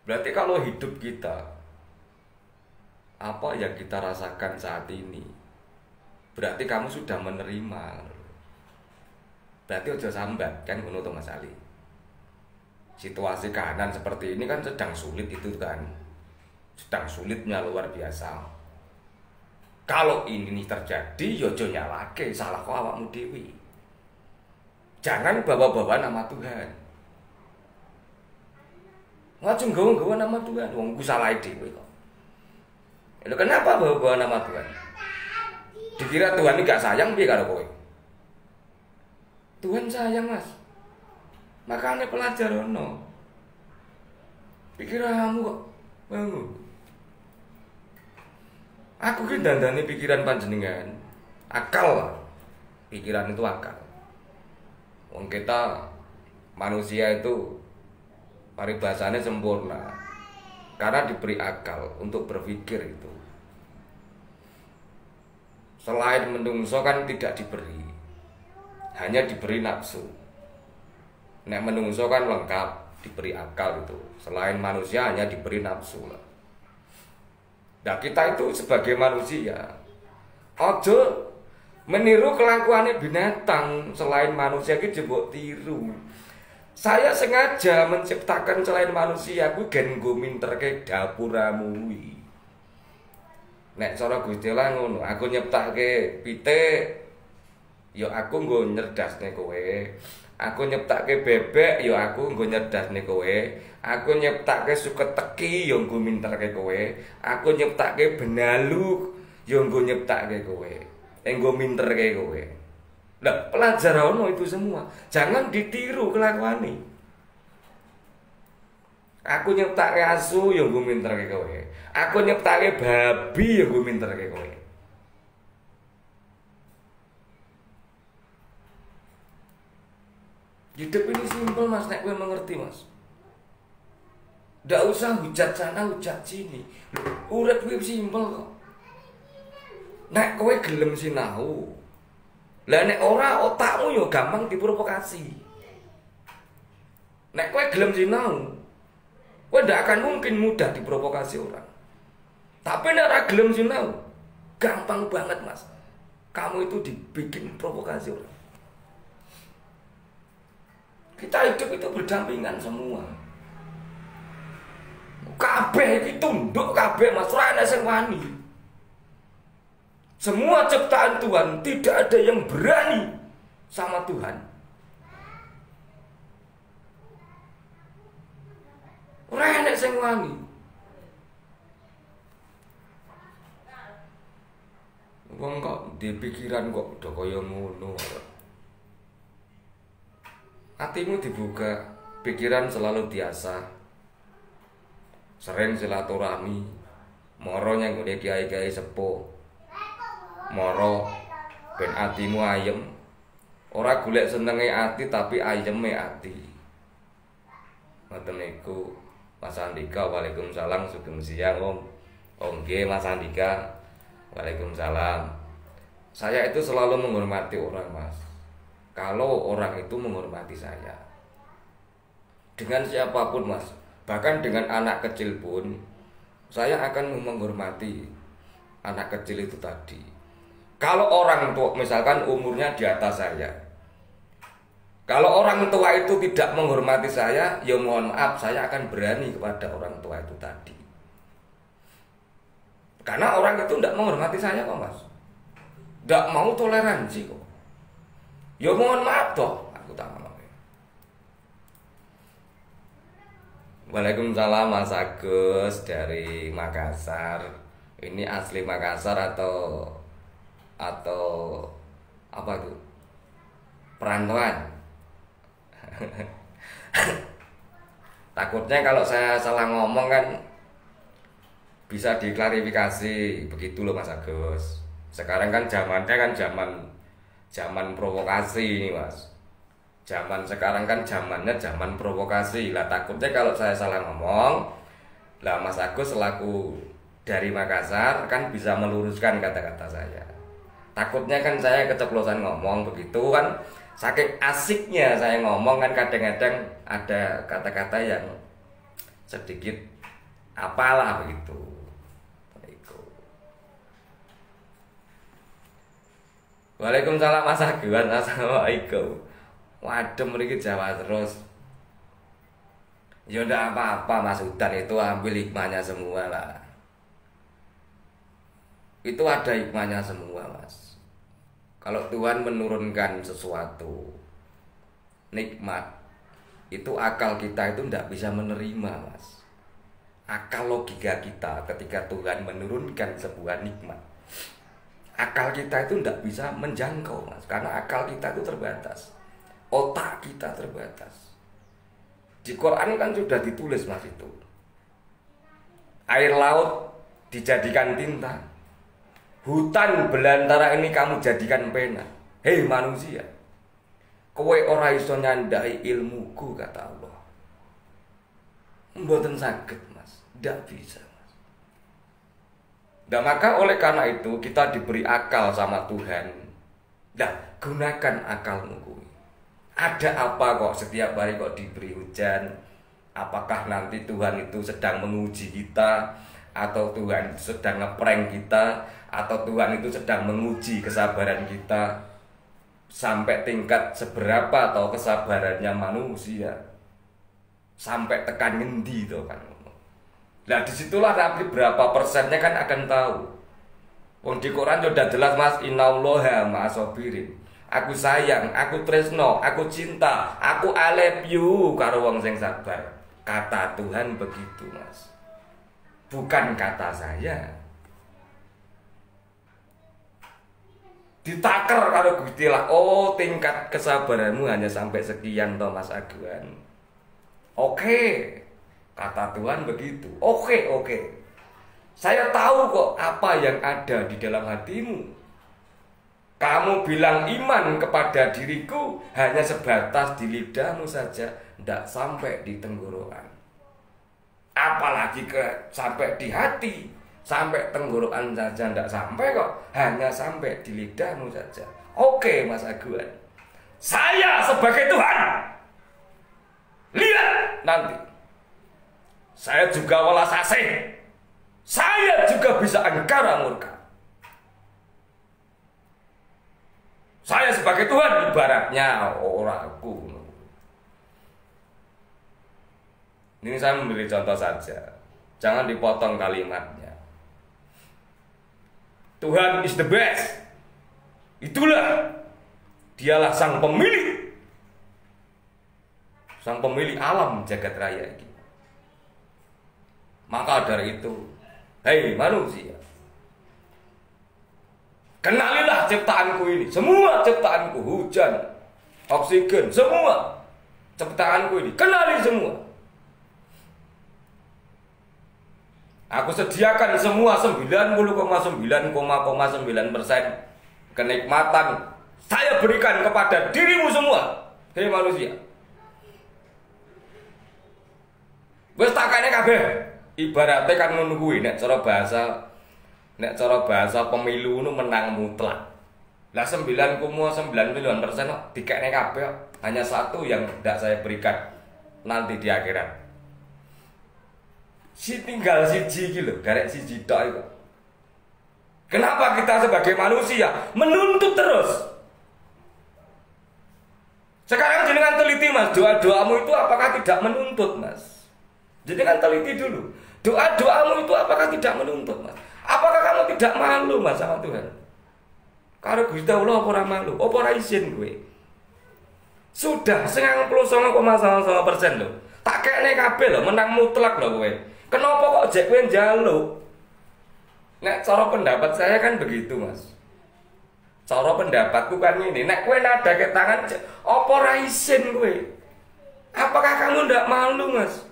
Berarti kalau hidup kita, apa yang kita rasakan saat ini, berarti kamu sudah menerima. Berarti ojo sambat, kan ngono to Mas Ali. Situasi keadaan seperti ini kan sedang sulit itu kan. Sedang sulitnya luar biasa. Kalau ini terjadi, yo ojo nyalake, salah kok awakmu dhewe. Jangan bawa-bawa nama Tuhan. Ngajeng gawa-gawa nama Tuhan, wong ku salah dhewe kok. Lha kenapa bawa-bawa nama Tuhan? Dikira Tuhan ini gak sayang piye karo kowe? Tuhan sayang, Mas. Makanya pelajar ono. Pikiranmu kok bangun. Aku ki dandani pikiran panjenengan. Akal. Pikiran itu akal. Wong kita manusia itu paribasanya sempurna karena diberi akal untuk berpikir itu. Selain menungso kan tidak diberi, hanya diberi nafsu. Nek menungso kan lengkap diberi akal itu. Selain manusia hanya diberi nafsu. Nah kita itu sebagai manusia, ojo meniru kelakuannya binatang. Selain manusia kita jebok tiru. Saya sengaja menciptakan selain manusia, aku gen nggo minterke dapuramu kuwi. Nek cara Gusti Allah ngono, aku nyiptake pitik, ya aku nggo nyerdasne kowe. Aku nyiptake bebek, ya aku nggo nyerdasne kowe. Aku nyiptake suket teki, ya nggo minterke kowe. Aku nyiptake benalu, ya nggo nyiptake kowe. Nggo minterke kowe. Nah, pelajaran itu semua. Jangan ditiru kelakuane. Aku nyiptake asu ya nggo minterke kowe. Aku nyiptake babi ya nggo minterke kowe. Hidup ini simpel, Mas, nek kowe mengerti, Mas. Ndak usah hujat sana hujat sini. Urip kuwi simpel kok. Nek kowe gelem sinau, lah nek ora otakmu yo gampang diprovokasi. Nek kowe gelem sinau, kowe ndak akan mungkin mudah diprovokasi orang. Tapi nek ora gelem sinau, gampang banget, Mas. Kamu itu dibikin provokasi orang. Kita hidup itu berdampingan semua. Kabeh iki tunduk kabeh, Mas, ora ana sing wani. Semua ciptaan Tuhan, tidak ada yang berani sama Tuhan. Ora enek sing wani. Wong kok di pikiran kok udah kaya ngono. Hatimu dibuka, pikiran selalu biasa. Sering silaturahmi, moro nyanggone kiai-kiai sepuh. Moro ben atimu ayem. Ora golek senenge ati tapi ayeme ati. Ngoten niku Mas Andika. Waalaikumsalam, sugeng siang Om. Oh nggih Mas Andika. Waalaikumsalam. Saya itu selalu menghormati orang, Mas. Kalau orang itu menghormati saya, dengan siapapun, Mas, bahkan dengan anak kecil pun, saya akan menghormati anak kecil itu tadi. Kalau orang tua misalkan umurnya di atas saya, kalau orang tua itu tidak menghormati saya, ya mohon maaf, saya akan berani kepada orang tua itu tadi. Karena orang itu tidak menghormati saya kok, Mas. Tidak mau toleransi kok. Ya mohon maaf toh, aku tak mau. Waalaikumsalam Mas Agus dari Makassar. Ini asli Makassar atau apa tuh? Perantauan. Takutnya kalau saya salah ngomong kan bisa diklarifikasi begitu loh Mas Agus. Sekarang kan zamannya kan zaman provokasi ini Mas. Zaman sekarang kan zamannya zaman provokasi. Lah takutnya kalau saya salah ngomong, lah Mas Agus selaku dari Makassar kan bisa meluruskan kata-kata saya. Takutnya kan saya keceplosan ngomong begitu kan. Saking asiknya saya ngomong kan kadang-kadang ada kata-kata yang sedikit apalah begitu. Waalaikumsalam Mas Agus. Assalamualaikum. Waduh, mriki Jawa terus. Ya ndak apa-apa Mas Udan, itu ambil hikmahnya semua lah. Itu ada hikmahnya semua Mas. Kalau Tuhan menurunkan sesuatu nikmat, itu akal kita itu ndak bisa menerima Mas. Akal logika kita ketika Tuhan menurunkan sebuah nikmat, akal kita itu ndak bisa menjangkau Mas. Karena akal kita itu terbatas, otak kita terbatas. Di Quran kan sudah ditulis Mas itu. Air laut dijadikan tinta, hutan belantara ini kamu jadikan pena. Hei manusia, kowe ora iso nyandai ilmuku, kata Allah. Mboten saged Mas, ndak bisa Mas. Dan maka oleh karena itu kita diberi akal sama Tuhan. Dah, gunakan akalmu kuwi. Ada apa kok setiap hari kok diberi hujan? Apakah nanti Tuhan itu sedang menguji kita, atau Tuhan sedang ngeprank kita, atau Tuhan itu sedang menguji kesabaran kita sampai tingkat seberapa atau kesabarannya manusia sampai tekan ngendi itu kan. Nah disitulah nanti berapa persennya kan akan tahu. Wong di Quran sudah jelas Mas, innallaha ma'asobirin. Aku sayang, aku tresno, aku cinta, aku I love you karo wong sing sabar. Kata Tuhan begitu Mas, bukan kata saya. Ditaker karo Gusti Allah. Oh, tingkat kesabaranmu hanya sampai sekian toh Mas Aguan. Oke, kata Tuhan begitu. Oke. Saya tahu kok apa yang ada di dalam hatimu. Kamu bilang iman kepada diriku hanya sebatas di lidahmu saja, tidak sampai di tenggorokan. Apalagi sampai di hati, sampai tenggorokan saja tidak sampai kok, hanya sampai di lidahmu saja. Oke Mas Aguan, saya sebagai Tuhan, lihat nanti, saya juga welas asih, saya juga bisa angkara murka. Saya sebagai Tuhan ibaratnya oraku. Ini saya memberi contoh saja, jangan dipotong kalimatnya. Tuhan is the best. Itulah, dialah sang pemilik alam jagat raya ini. Maka dari itu, hei manusia, kenalilah ciptaanku ini. Semua ciptaanku, hujan, oksigen, semua ciptaanku ini, kenali semua. Aku sediakan semua 90,9,9% kenikmatan saya berikan kepada dirimu semua. Hei manusia, wis takane kabeh. Ibaratnya kan ngono kuwi nek cara bahasa pemilu nu menang mutlak. Lah 9,9% kok dikekne kabeh, hanya satu yang tidak saya berikan nanti di akhirat. Si tinggal siji iki lho, garek siji tok iku. Kenapa kita sebagai manusia menuntut terus? Sekarang jenengan teliti Mas, doa-doamu itu apakah tidak menuntut Mas? Jenengan teliti dulu. Doa-doamu itu apakah tidak menuntut Mas? Apakah kamu tidak malu Mas sama Tuhan? Karo Gusti Allah apa ora malu? Apa ora izin kowe? Sudah 99,9% lho. Tak kene kabeh lho, menang mutlak lho kowe. Kenapa kok jek kowe njaluk? Nek cara pendapat saya kan begitu, Mas. Cara pendapatku kan ini, nek kowe nadake tangan apa ra isin kowe? Apakah kamu ndak malu, Mas?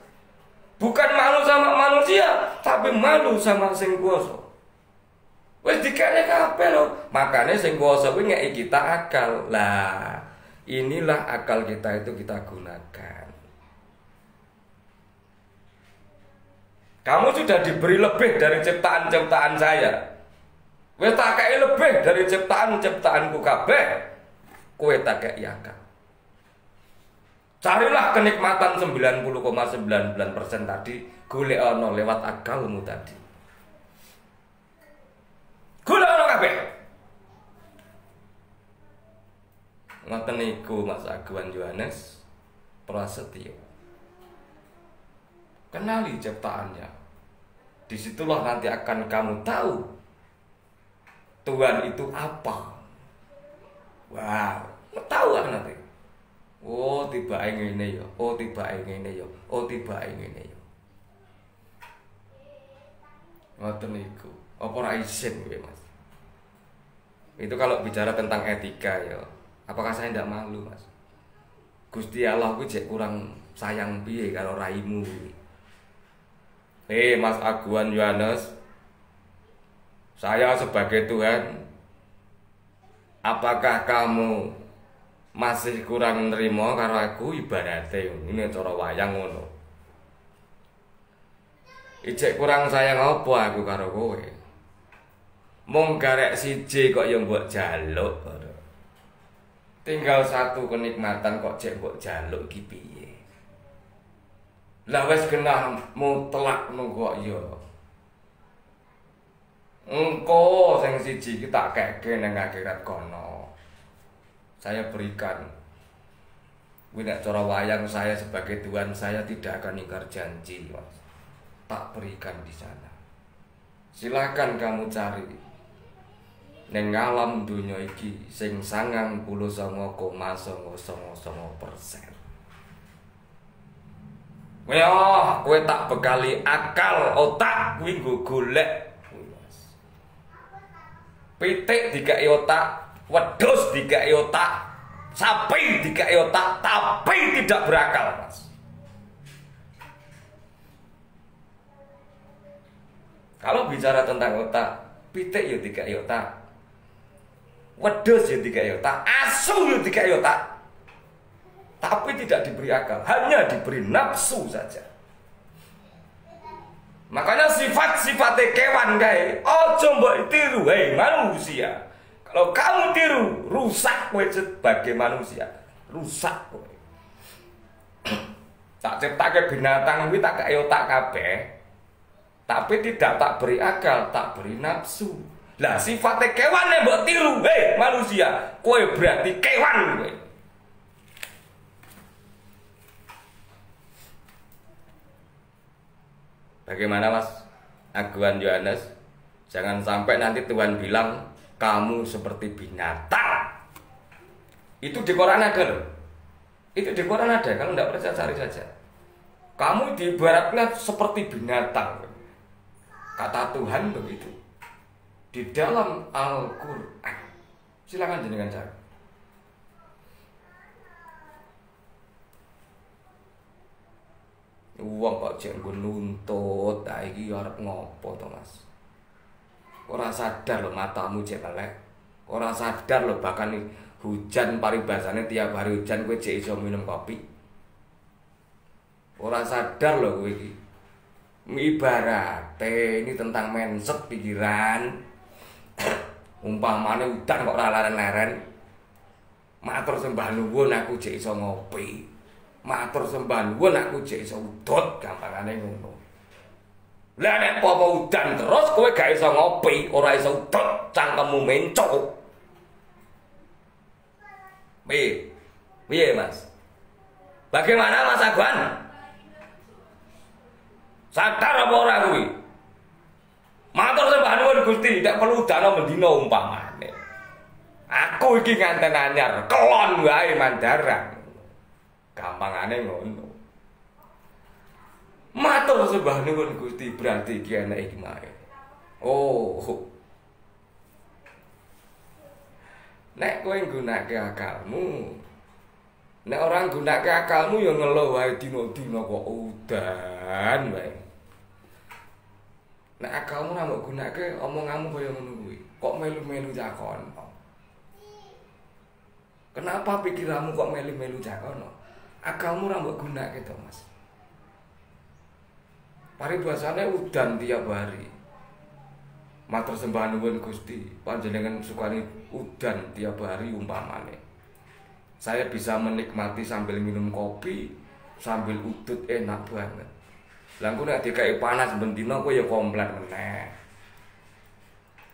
Bukan malu sama manusia, tapi malu sama sing kuwasa. Wis dikene kabeh lho. Makane sing kuwasa kuwi ngeki kita akal. Lah, inilah akal kita itu kita gunakan. Kamu sudah diberi lebih dari ciptaan-ciptaan saya. Kowe tak kei lebih dari ciptaan-ciptaanku kabeh. Kowe tak kei akal. Carilah kenikmatan 90,99% tadi, golek ana lewat akalmu tadi. Golek ana kabeh. Ngoten niku Mas Aguan Yohanes Prasetyo. Kenali ciptaannya. Disitulah nanti akan kamu tahu Tuhan itu apa. Wow, tahu kan nanti. Oh, tiba ngene ya. Oh, tiba ngene ya. Oh, tiba ngene ya. Ngoten niku. Apa ora isin kowe, Mas? Itu kalau bicara tentang etika ya. Apakah saya tidak malu, Mas? Gusti Allah kuwi jek kurang sayang piye karo raimu. Mas Aguan Yohanes, saya sebagai Tuhan, apakah kamu masih kurang nerima karo aku ibarate ini cara wayang ngono. Ijek kurang sayang apa aku karo kowe? Mung garek siji kok ya mbok jaluk. Tinggal satu kenikmatan kok jek mbok jaluk iki piye? Lah wis genah mutlak nu kok ya. Engko sing siji iki tak keke nang akhirat kono. Saya berikan. Kuwi nek cara wayang saya sebagai Tuhan saya tidak akan ingkar janji, Mas. Tak berikan di sana. Silakan kamu cari. Ning alam dunya iki sing 99,999%. Kowe tak bekali akal, otak kuwi nggo golek. Pitik dikai otak, wedhus dikai otak, sapi dikai otak, tapi tidak berakal, Mas. Kalau bicara tentang otak, pitik ya dikai otak, wedhus ya dikai otak, asu ya dikai otak. Tapi tidak diberi akal, hanya diberi nafsu saja. Makanya sifat-sifatnya kewan kae, ojo mbok tiru, hei manusia. Kalau kamu tiru, rusak kowe sebagai manusia, rusak kowe. Tak ciptake binatang kuwi tak kaya otak kabeh. Tapi tidak tak beri akal, tak beri nafsu. Lah sifatnya kewan yang mbok tiru, hei manusia, kowe berarti kewan kowe. Bagaimana Mas Aguan Yohanes? Jangan sampai nanti Tuhan bilang kamu seperti binatang. Itu di Quran ada loh. Itu di Quran ada. Kalau tidak percaya cari saja. Kamu diibaratkan seperti binatang. Kata Tuhan begitu. Di dalam Al-Quran. Silakan jenengan cari. Wong kok jek nggo nuntut, ta iki arep ngopo to, Mas? Ora sadar lho matamu jek elek. Ora sadar lho bahkan hujan paribasane tiap hari hujan kowe jek iso minum kopi. Ora sadar lho kowe iki. Ibarate ini tentang mindset pikiran. Umpamane udan kok ora leren-leren. Matur sembah nuwun aku jek iso ngopi. Matur sembah nuwun aku jek iso udut, gampangane ngono. Lah nek apa udan terus kowe gak iso ngopi, ora iso udut, cangkemmu mencok. Piye, Mas? Bagaimana Mas Aguan? Sadar apa ora kuwi? Matur sembah nuwun Gusti, ndak perlu dana mendina umpamane. Aku iki nganten anyar, kelon wae mandaran. Gampangane ngono. Matur sembah nuwun Gusti, berarti iki enek hikmah. Oh. Nek kowe nggunakake akalmu, nek ora nggunakake akalmu ya ngeluh wae dina-dina kok udan wae. Nek akalmu ora mbok gunakake omonganmu kaya ngono kuwi, kok melu-melu jakon. Kenapa pikiranmu kok melu-melu jakon? Akalmu ora mbok gunakake to, Mas. Paribasane udan tiap hari. Matur sembah nuwun Gusti, panjenengan sukani udan tiap hari umpamane. Saya bisa menikmati sambil minum kopi, sambil udut enak banget. Lah engko nek dikai panas bendina kowe ya komplain meneh.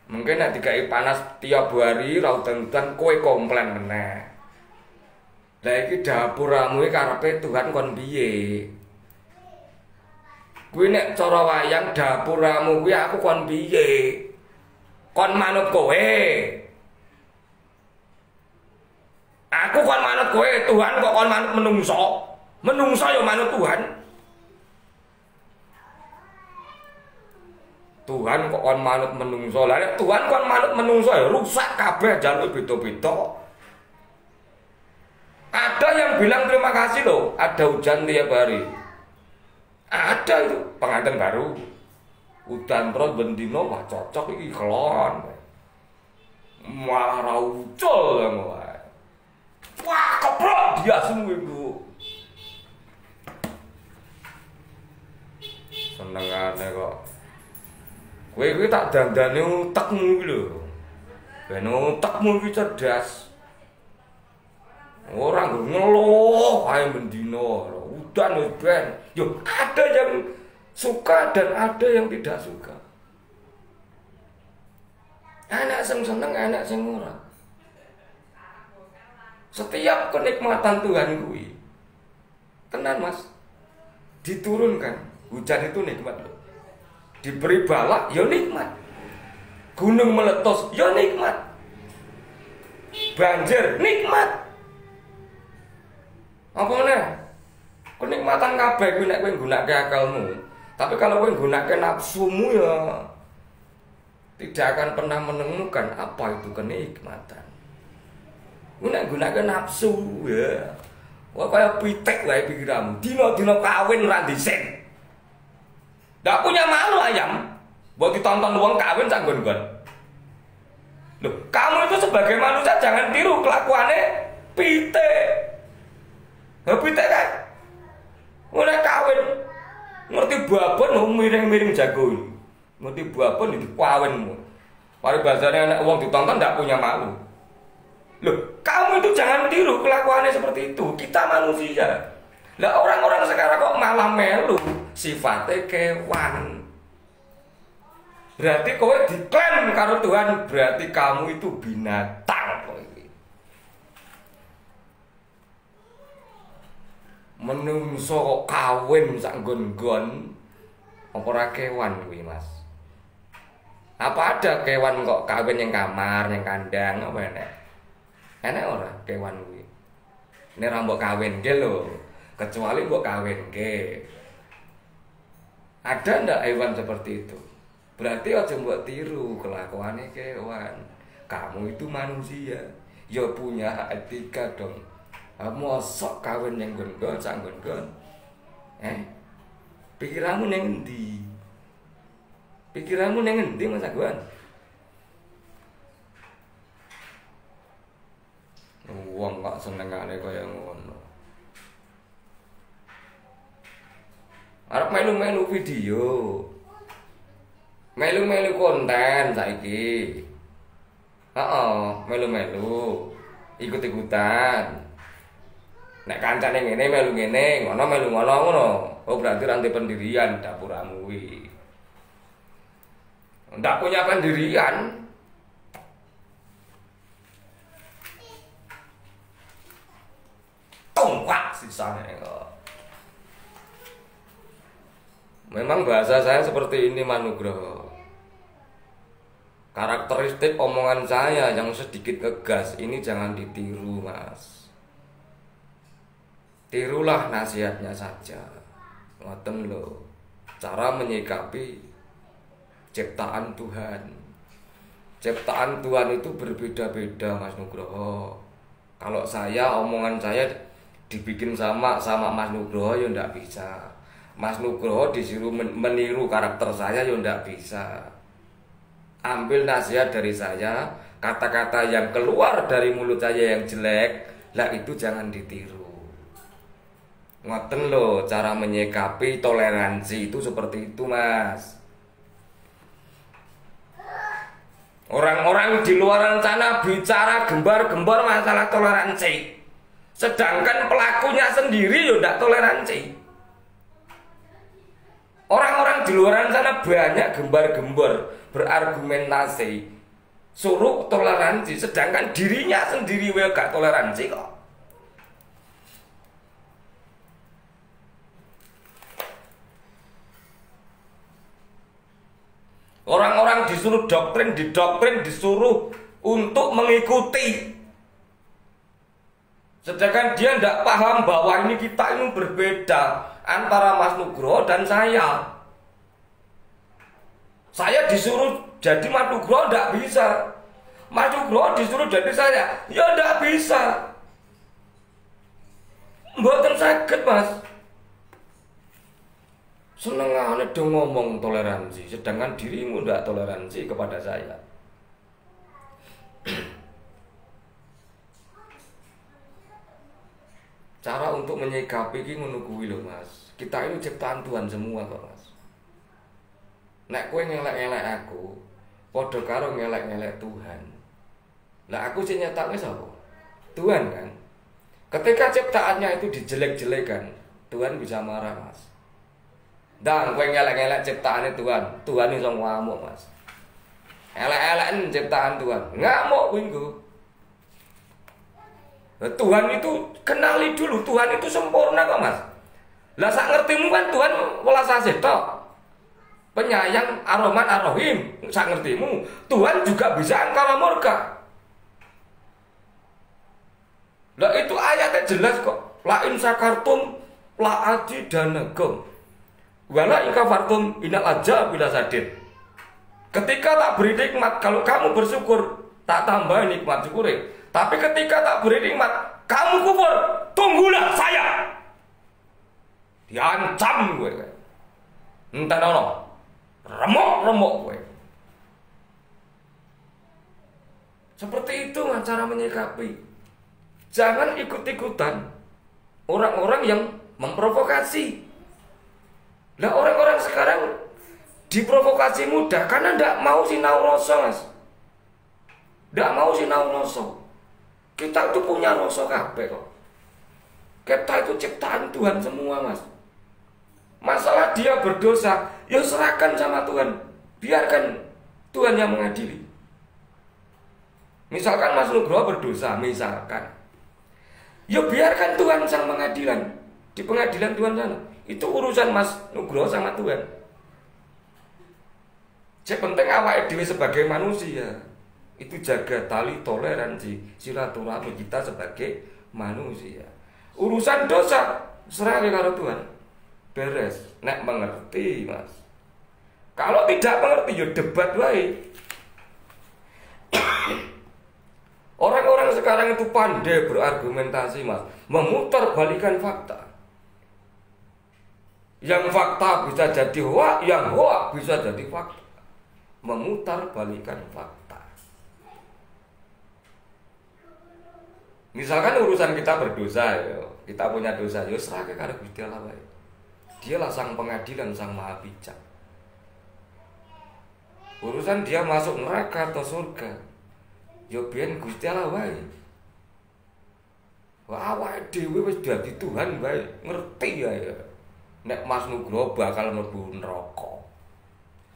Mungkin nek dikai panas tiap hari ra udan-udan kowe komplain meneh. Lah iki dapuramu iki karepe Tuhan kon piye? Kuwi nek cara wayang dapuramu kuwi aku kon piye? Kon manut kowe. Aku kon manut kowe, Tuhan kok kon manut menungso. Menungso ya manut Tuhan. Tuhan kok kon manut menungso. Lah nek Tuhan kon manut menungso ya rusak kabeh jaluk beda-beda. Ada yang bilang terima kasih loh, ada hujan tiap hari. Ada itu pengantin baru. Udan terus bendino wah cocok iki kelon. Malah ra ucul wae. Wah, keprok dia semua itu. Senengane kok. Kowe tak dandane utekmu iki lho. Ben utekmu iki cerdas. Ora ngeluh ae bendino. Udan wis ben. Yo ada yang suka dan ada yang tidak suka. Anak sing seneng, anak sing ora. Setiap kenikmatan Tuhan kuwi tenan Mas diturunkan. Hujan itu nikmat loh. Diberi bala ya nikmat. Gunung meletus ya nikmat. Banjir nikmat. Apa meneh? Kenikmatan kabeh kuwi nek kowe nggunakake akalmu. Tapi kalau kowe nggunakake nafsumu ya tidak akan pernah menemukan apa itu kenikmatan. Kowe nek nggunakake nafsu ya. Wah kaya pitik wae pikiranmu. Dina-dina kawin ora dhisik. Ndak punya malu ayam. Buat ditonton wong kawin sak nggon-nggon. Loh, kamu itu sebagai manusia jangan tiru kelakuannya pitik. Pitik kan mulai kawin ngerti babon miring-miring jago. Ngerti babon itu kawinmu. Paribasane anak wong ditonton ndak punya malu. Loh, kamu itu jangan tiru kelakuannya seperti itu. Kita manusia. Lah orang-orang sekarang kok malah melu sifatnya kewan. Berarti kowe diklaim karo Tuhan, berarti kamu itu binatang. Menungso kok kawin sak nggon-nggon apa ora kewan kuwi Mas? Apa ada kewan kok kawin yang kamar, yang kandang apa enek? Enek ora kewan kuwi? Nek ora mbok kawinke lho, kecuali mbok kawinke. Ada ndak hewan seperti itu? Berarti aja mbok tiru kelakuannya kewan. Kamu itu manusia, ya punya hak etika dong. Mosok kawin yang gon-gon, sak gon-gon. Pikiranmu nang endi? Pikiranmu nang endi Mas Agwan? Wong kok senengane kaya ngono. Arep melu-melu video. Melu-melu konten saiki. Heeh, melu-melu. Ikut-ikutan. Nek kancane ngene melu ngene, ngono melu ngono. Oh berarti rantai pendirian dapuramu kuwi. Ndak punya pendirian. Tongkak sisane kok. Memang bahasa saya seperti ini Manugroho. Karakteristik omongan saya yang sedikit ngegas ini jangan ditiru Mas. Tirulah nasihatnya saja. Ngoten lho. cara menyikapi ciptaan Tuhan. Ciptaan Tuhan itu berbeda-beda, Mas Nugroho. Kalau omongan saya dibikin sama Mas Nugroho ya ndak bisa. Mas Nugroho disuruh meniru karakter saya ya ndak bisa. Ambil nasihat dari saya, kata-kata yang keluar dari mulut saya yang jelek, lah itu jangan ditiru. Ngoten loh cara menyikapi toleransi itu seperti itu, Mas. Orang-orang di luar sana bicara gembar-gembar masalah toleransi, sedangkan pelakunya sendiri ya tidak toleransi. Orang-orang di luar sana banyak gembar-gembar berargumentasi suruh toleransi, sedangkan dirinya sendiri gak toleransi kok. Orang-orang disuruh didoktrin disuruh untuk mengikuti, sedangkan dia tidak paham bahwa ini kita ini berbeda antara Mas Nugroho dan saya. Saya disuruh jadi Mas Nugroho tidak bisa, Mas Nugroho disuruh jadi saya, ya tidak bisa. Mboten saged, Mas. Senengane dong ngomong toleransi, sedangkan dirimu tidak toleransi kepada saya. Cara untuk menyikapi ini ngono kuwi lho, Mas. Kita ini ciptaan Tuhan semua kok, Mas. Nek kowe ngelek-ngelek aku, padha karo ngelek-ngelek Tuhan. Lah aku sing nyetakne sapa? Tuhan kan. Ketika ciptaannya itu dijelek-jelekan, Tuhan bisa marah, Mas. Dan kowe ngelek-ngelek ciptaane Tuhan, Tuhan iso ngamuk, Mas. Elek-eleken ciptaan Tuhan, ngamuk kuwi nggo. Tuhan itu kenali dulu, Tuhan itu sempurna kok, Mas. Lah sak ngertimu kan Tuhan welas asih tok. Penyayang, Ar-Rahman, Ar-Rahim, sak ngertimu. Tuhan juga bisa angkara murka. Lah itu ayatnya jelas kok. La in sakartum la azidannakum. Wala in kafartum innal azab bila sadid. Ketika tak beri nikmat, kalau kamu bersyukur, tak tambah nikmat syukure. Tapi ketika tak beri nikmat, kamu kufur, tunggulah saya. Diancam gue. Entah nono. Remuk-remuk gue. Seperti itu Mas cara menyikapi. Jangan ikut-ikutan orang-orang yang memprovokasi. Lah orang-orang sekarang diprovokasi mudah karena ndak mau sinau rasa, Mas. Ndak mau sinau rasa. Kita itu punya rasa kabeh kok. Kita itu ciptaan Tuhan semua, Mas. Masalah dia berdosa, ya serahkan sama Tuhan. Biarkan Tuhan yang mengadili. Misalkan Mas Nugroho berdosa, misalkan, ya biarkan Tuhan sang pengadilan. Di pengadilan Tuhan sana. Itu urusan Mas Nugroho sama Tuhan. Yang penting awake dhewe sebagai manusia itu jaga tali toleransi silaturahmi kita sebagai manusia. Urusan dosa serahkan karo Tuhan. Beres, nek mengerti, Mas. Kalau tidak mengerti ya debat wae. Orang-orang sekarang itu pandai berargumentasi, Mas, memutarbalikkan fakta. Yang fakta bisa jadi hoak, yang hoak bisa jadi fakta. Memutarbalikkan fakta. Misalkan urusan kita berdosa, kita punya dosa, ya serahke karo Gusti Allah wae. Dialah sang pengadilan, sang maha bijak. Urusan dia masuk neraka atau surga, ya biyen Gusti Allah wae. Wah awake dhewe wis dadi Tuhan wae, ngerti ya. Nek Mas Nugroho bakal mlebu neraka.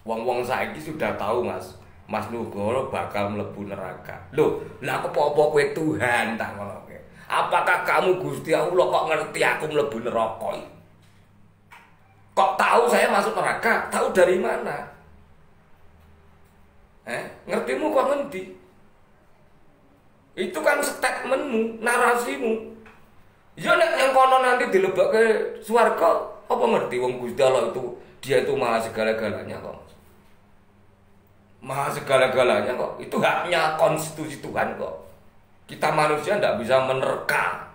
Wong-wong saiki sudah tahu, Mas. Mas Nugroho bakal mlebu neraka. Loh, lah apa-apa kowe Tuhan tak ngono kowe. Apakah kamu Gusti Allah kok ngerti aku mlebu neraka? Kok tahu saya masuk neraka? Tahu dari mana? Ngertimu kok ngendi? Itu kan statementmu, narasimu. Ya nek yang kono nanti dilebake swarga, apa ngerti wong Gusti Allah itu Dia itu maha segala-galanya kok. Maha segala-galanya kok. Itu haknya konstitusi Tuhan kok. Kita manusia tidak bisa menerka.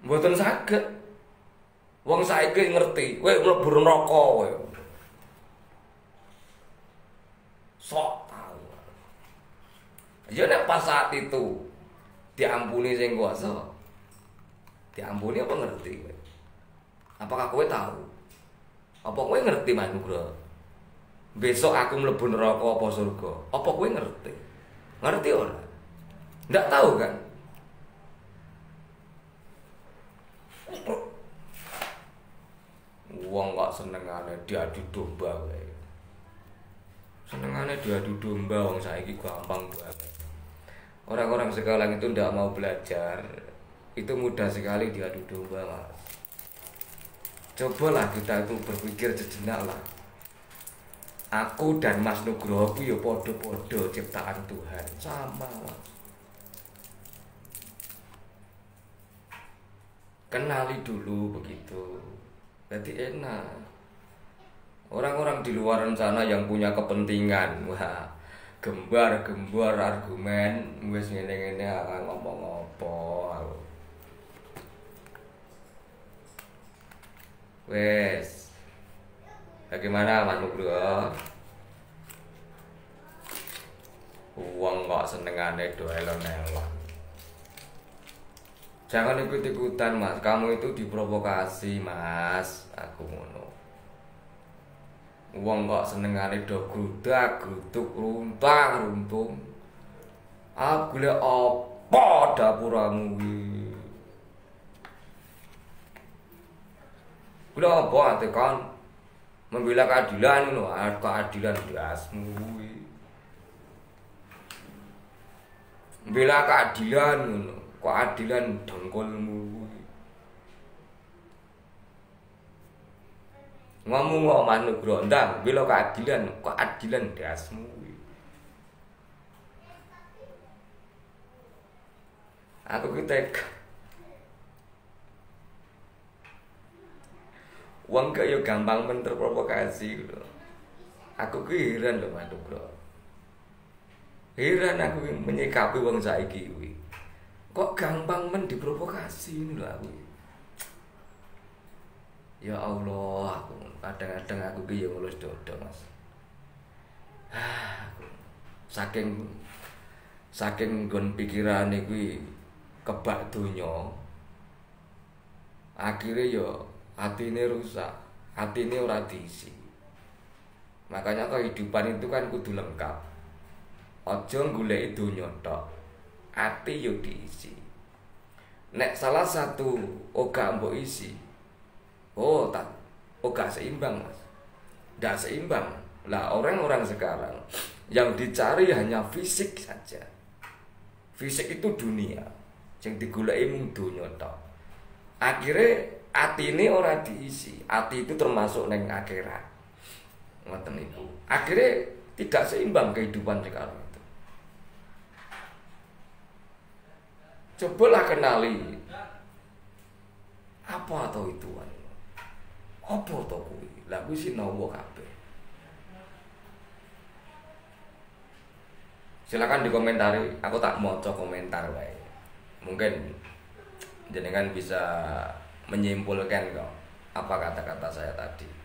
Mboten saged. Wong saiki ngerti, kowe mlebu neraka kowe. Sok tahu. Ya nek pas saat itu diampuni sing kuasa. Diampuni apa ngerti kowe? Apakah kowe tahu? Apa kowe ngerti manugra? Besok aku mlebu neraka apa surga? Apa kowe ngerti? Ngerti ora? Ndak tahu kan? Wong kok senengane diadu domba kowe. Senengane diadu domba wong saiki gampang banget. Orang-orang sekarang itu ndak mau belajar. Itu mudah sekali diadu domba, Mas. Cobalah kita itu berpikir sejenak lah. Aku dan Mas Nugroho ku ya podo-podo ciptaan Tuhan, sama Mas. Kenali dulu begitu. Jadi enak. Orang-orang di luar sana yang punya kepentingan, wah, gembar-gembar argumen, wis ngene-ngene ngomong apa. Wes. Bagaimana Mas Nugroho? Uang kok senengane do elon-elon. Jangan ikut-ikutan Mas, kamu itu diprovokasi Mas, aku ngono. Uang kok senengane do grudak, gruduk, runtang, runtung. Aku le apa dapuramu iki? Kuwi apa ate kan membela keadilan lho, keadilan dasmu kuwi. Membela keadilan ngono, keadilan dengkulmu kuwi. Ngomong kok manuk grondang, bela keadilan dasmu kuwi. Aku ki tega. Wong kaya gampang terprovokasi lho. Aku ki heran lho manuk bro. Heran aku menyikapi wong saiki kuwi. Kok gampang diprovokasi lho aku. Ya Allah, aku kadang-kadang aku ki ya ngelus dodo, Mas. Saking nggon pikirane kuwi kebak donya. Akhire ya atine rusak, atine ora diisi. Makanya kehidupan itu kan kudu lengkap. Aja goleki donya tok. Ati yo diisi. Nek salah satu ora mbok isi. Gak seimbang, Mas. Gak seimbang. Lah orang-orang sekarang yang dicari hanya fisik saja. Fisik itu dunia. Sing digoleki mung donya tok. Akhire atine ora diisi. Ati itu termasuk neng akhirat. Ngoten niku. Akhirnya tidak seimbang kehidupan sekarang itu. Cobalah kenali apa atau itu. Apa to kuwi? Lah kuwi sinau kabeh. Silakan dikomentari. Aku tak maca komentar wae. Mungkin jenengan bisa menyimpulkan kok apa kata-kata saya tadi.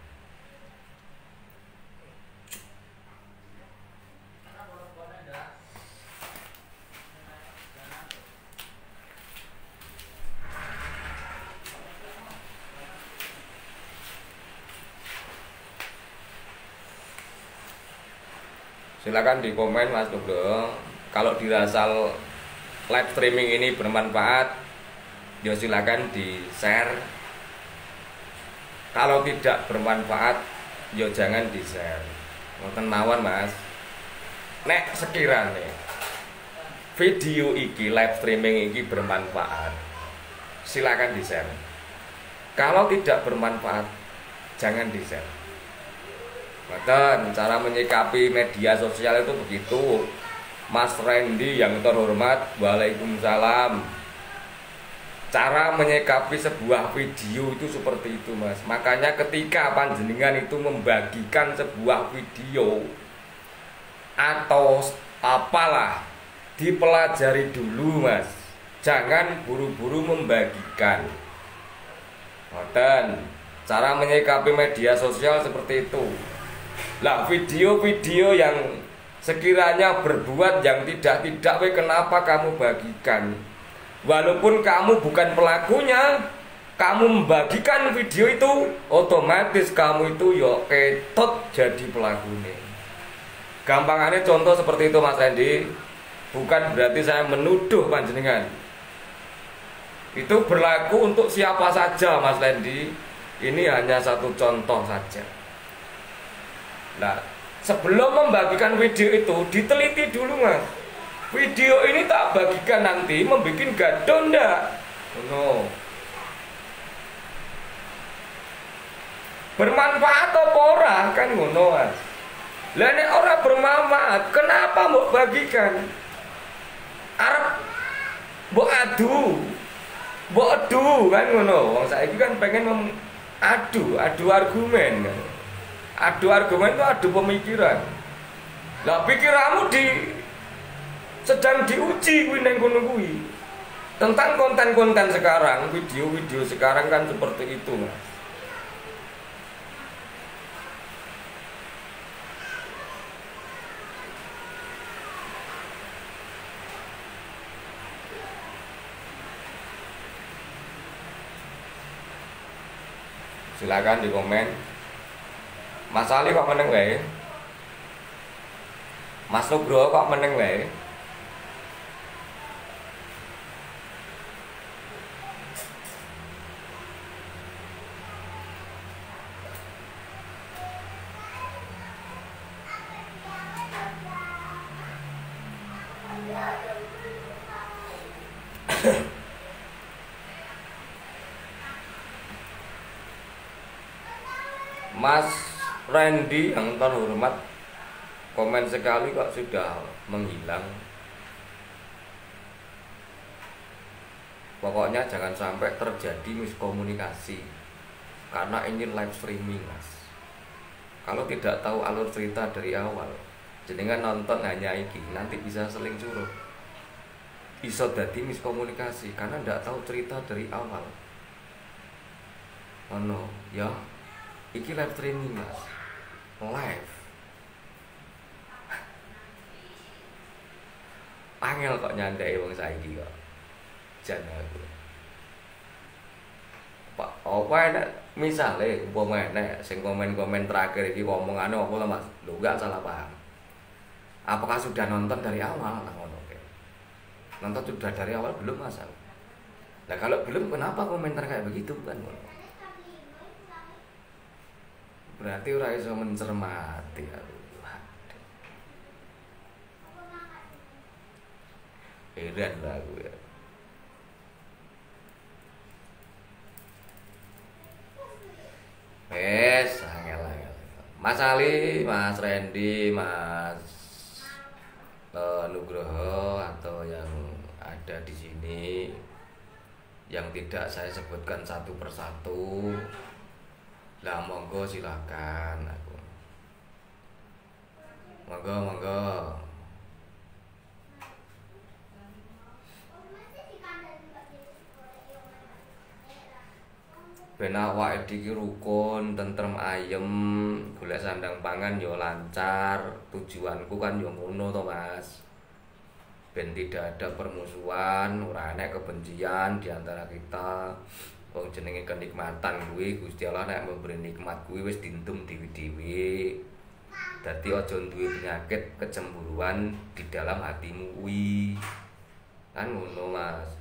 Silakan di komen Mas Nugroho. Kalau dirasa live streaming ini bermanfaat, ya silakan di share. Kalau tidak bermanfaat, ya jangan di share. Ngoten mawon Mas. Nek sekiranya video iki live streaming iki bermanfaat, silakan di share. Kalau tidak bermanfaat, jangan di share. Ngoten cara menyikapi media sosial itu begitu. Mas Randy yang terhormat, waalaikumsalam. Cara menyikapi sebuah video itu seperti itu, Mas. Makanya ketika panjenengan itu membagikan sebuah video atau apalah, dipelajari dulu, Mas. Jangan buru-buru membagikan. Dan cara menyikapi media sosial seperti itu. Lah, video-video yang sekiranya berbuat yang tidak, kenapa kamu bagikan? Walaupun kamu bukan pelakunya, kamu membagikan video itu, otomatis kamu itu yo ketot jadi pelakunya. Gampangannya contoh seperti itu, Mas Randy. Bukan berarti saya menuduh panjenengan. Itu berlaku untuk siapa saja, Mas Randy. Ini hanya satu contoh saja. Nah, sebelum membagikan video itu diteliti dulu, Mas. Video ini tak bagikan nanti membuat gaduh ndak? No. Bermanfaat apa ora kan ngono, Mas. Lah nek ora bermanfaat, kenapa mbok bagikan? Arep mbok adu kan ngono. Wong saiki kan pengen adu argumen kan. Adu argumen itu adu pemikiran. Lah pikiranmu sedang diuji kuwi nang kono kuwi. Tentang konten-konten sekarang, video-video sekarang kan seperti itu, Mas. Silakan di komen. Mas Ali kok meneng wae? Mas Nugroho kok meneng wae? Mas Randy yang terhormat, komen sekali kok sudah menghilang. Pokoknya jangan sampai terjadi miskomunikasi, karena ini live streaming, Mas. Kalau tidak tahu alur cerita dari awal, jenengan nonton hanya iki, nanti bisa seling suruh. Iso dadi miskomunikasi karena tidak tahu cerita dari awal. Oh no, ya. Iki live streaming, Mas. Live. Angel kok nyandai wong saiki kok. Jan aku. Pak, apa enak misale umpama enak sing komen-komen terakhir iki omongane apa lah, Mas? Lho enggak salah paham. Apakah sudah nonton dari awal? Nah, ngono oke. Nonton sudah dari awal belum, Mas? Nah, kalau belum kenapa komentar kayak begitu kan? Berarti ora iso mencermati aku. Heran lah aku ya. Angel. Mas Ali, Mas Randy, Mas Nugroho atau yang ada di sini yang tidak saya sebutkan satu persatu. Lah monggo silakan aku. Monggo. Ben awake iki rukun, tentrem ayem, golek sandang pangan yo lancar. Tujuanku kan yo ngono to, Mas. Ben tidak ada permusuhan, ora ana kebencian di antara kita. Wong jenenge kenikmatan kuwi Gusti Allah nek memberi nikmat kuwi wis dintum dewi-dewi. Dadi aja duwe penyakit kecemburuan di dalam hatimu kuwi. Kan ngono, Mas.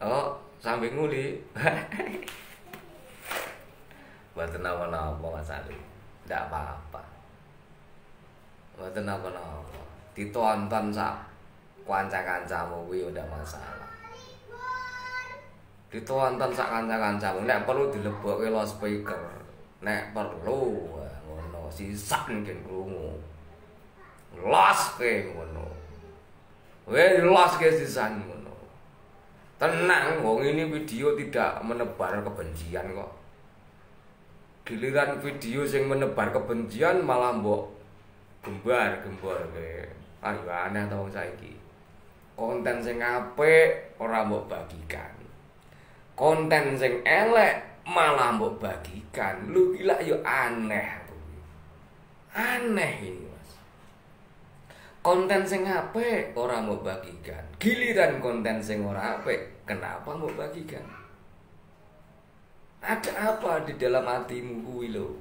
Oh, sambil nguli. Mboten napa-napa, Mas Ali. Ndak apa-apa. Mboten napa-napa. Ditonton sak kanca-kancamu kuwi udah masalah. ditonton sak kanca-kancamu, nek perlu dilebokke loudspeaker. Nek perlu ngono sisan ngen krungu. Loske ngono. Loske sisan ngono. Tenang, wong ini video tidak menebar kebencian kok. Giliran video sing menebar kebencian malah mbok gembar-gembor ke. Ayo aneh to saiki. Konten sing apik ora mbok bagikan. Konten sing elek malah mbok bagikan. Lu gila yo aneh. Aneh ini, Mas. Konten sing apik ora mbok bagikan. Giliran konten sing ora apik, kenapa mbok bagikan? Ada apa di dalam hatimu kuwi lho?